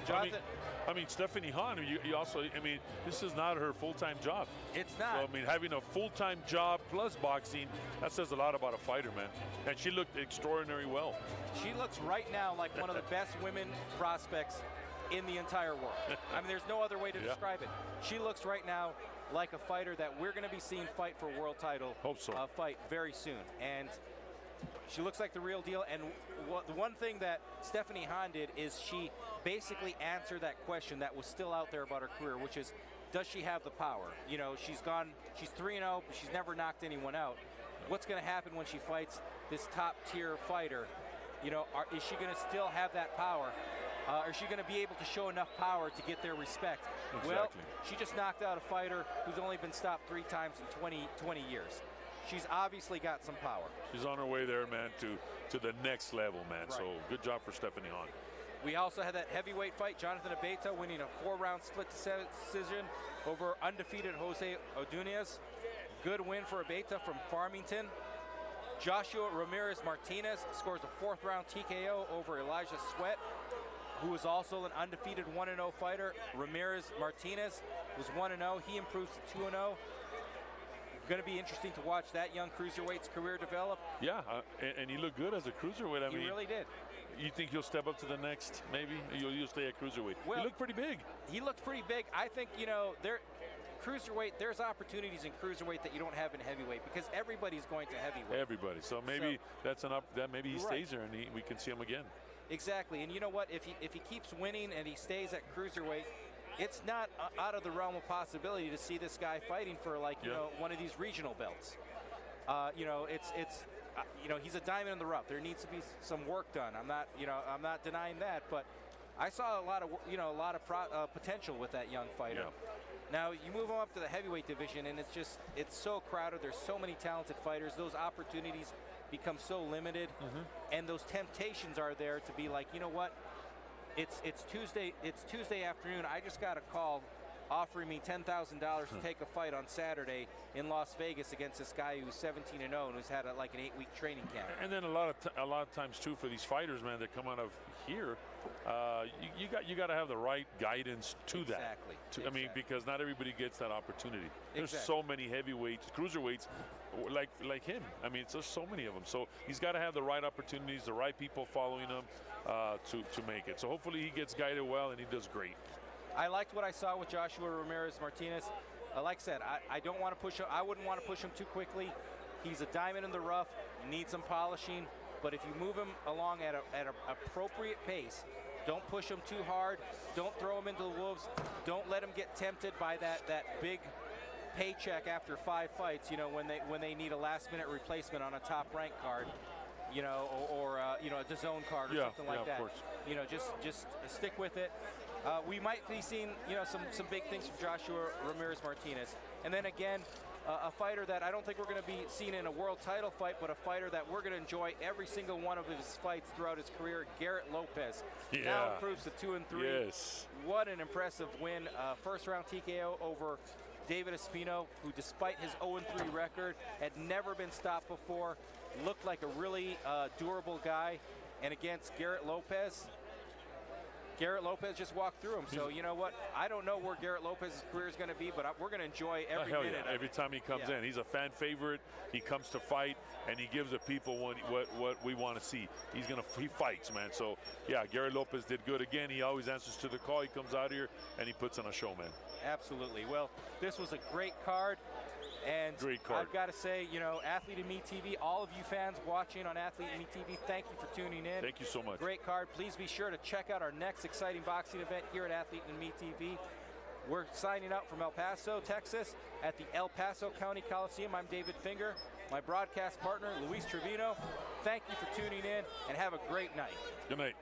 Jonathan? I mean, Stephanie Hahn, you also, I mean, this is not her full-time job. It's not. So, I mean, having a full-time job plus boxing, that says a lot about a fighter, man. And she looked extraordinary well. She looks right now like one of the best women prospects in the entire world. I mean, there's no other way to describe it. She looks right now like a fighter that we're going to be seeing fight for a world title. Hope so. Fight very soon. And she looks like the real deal. And the one thing that Stephanie Hahn did is she basically answered that question that was still out there about her career, which is, does she have the power? You know, she's 3-0, but she's never knocked anyone out. What's going to happen when she fights this top-tier fighter? You know, is she going to still have that power? Is she going to be able to show enough power to get their respect? Exactly. Well, she just knocked out a fighter who's only been stopped 3 times in 20 years. She's obviously got some power. She's on her way there, man, to the next level, man. Right. So good job for Stephanie Hahn. We also had that heavyweight fight. Jonathan Abeta winning a 4-round split decision over undefeated Jose Ordonez. Good win for Abeta from Farmington. Joshua Ramirez Martinez scores a 4th-round TKO over Elijah Sweat, who is also an undefeated 1-0 fighter. Ramirez Martinez was 1-0. He improves to 2-0. Going to be interesting to watch that young cruiserweight's career develop. Yeah, and he looked good as a cruiserweight. I mean, he really did. You think he'll step up to the next, maybe? You'll stay at cruiserweight. Well, he looked pretty big. He looked pretty big. I think, you know, cruiserweight, there's opportunities in cruiserweight that you don't have in heavyweight because everybody's going to heavyweight. Everybody. So maybe that's maybe he stays there and we can see him again. Exactly. And you know what? If he keeps winning and he stays at cruiserweight, it's not out of the realm of possibility to see this guy fighting for, like, you know, one of these regional belts. You know, you know, he's a diamond in the rough. There needs to be some work done. I'm not denying that, but I saw a lot of potential with that young fighter. Yeah. Now you move him up to the heavyweight division, and it's so crowded. There's so many talented fighters. Those opportunities become so limited, and those temptations are there to be like, you know what? It's Tuesday afternoon. I just got a call offering me $10,000 to take a fight on Saturday in Las Vegas against this guy who's 17-0 and who's had like an 8-week training camp. And then a lot of times too for these fighters, man, that come out of here, you got to have the right guidance to Exactly. that. I mean, because not everybody gets that opportunity. There's Exactly. so many heavyweights, cruiserweights, like him. I mean, there's so many of them. So he's got to have the right opportunities, the right people following him to make it. So hopefully he gets guided well and he does great. I liked what I saw with Joshua Ramirez Martinez. Like I said, I don't want to push him. I wouldn't want to push him too quickly. He's a diamond in the rough, needs some polishing. But if you move him along at an appropriate pace, don't push him too hard. Don't throw him into the wolves. Don't let him get tempted by that big paycheck after 5 fights. You know, when they need a last-minute replacement on a top-ranked card. You know, or you know, a DAZN card or something like that. Of course. You know, just stick with it. We might be seeing, you know, some big things from Joshua Ramirez Martinez. And then again, a fighter that I don't think we're going to be seeing in a world title fight, but a fighter that we're going to enjoy every single one of his fights throughout his career, Garrett Lopez. Yeah. Now improves to 2-3. Yes. What an impressive win. First round TKO over David Espino, who despite his 0-3 record, had never been stopped before, looked like a really durable guy. And against Garrett Lopez just walked through him. So you know what? I don't know where Garrett Lopez's career is going to be, but we're going to enjoy every minute. Every time he comes in, he's a fan favorite. He comes to fight, and he gives the people what we want to see. He fights, man. So yeah, Garrett Lopez did good again. He always answers to the call. He comes out here and he puts on a show, man. Absolutely. Well, this was a great card. And great card. I've got to say, you know, Athlete and Me TV, all of you fans watching on Athlete and Me TV, thank you for tuning in. Thank you so much. Great card. Please be sure to check out our next exciting boxing event here at Athlete and Me TV. We're signing out from El Paso, Texas, at the El Paso County Coliseum. I'm David Finger. My broadcast partner, Luis Trevino. Thank you for tuning in, and have a great night. Good night.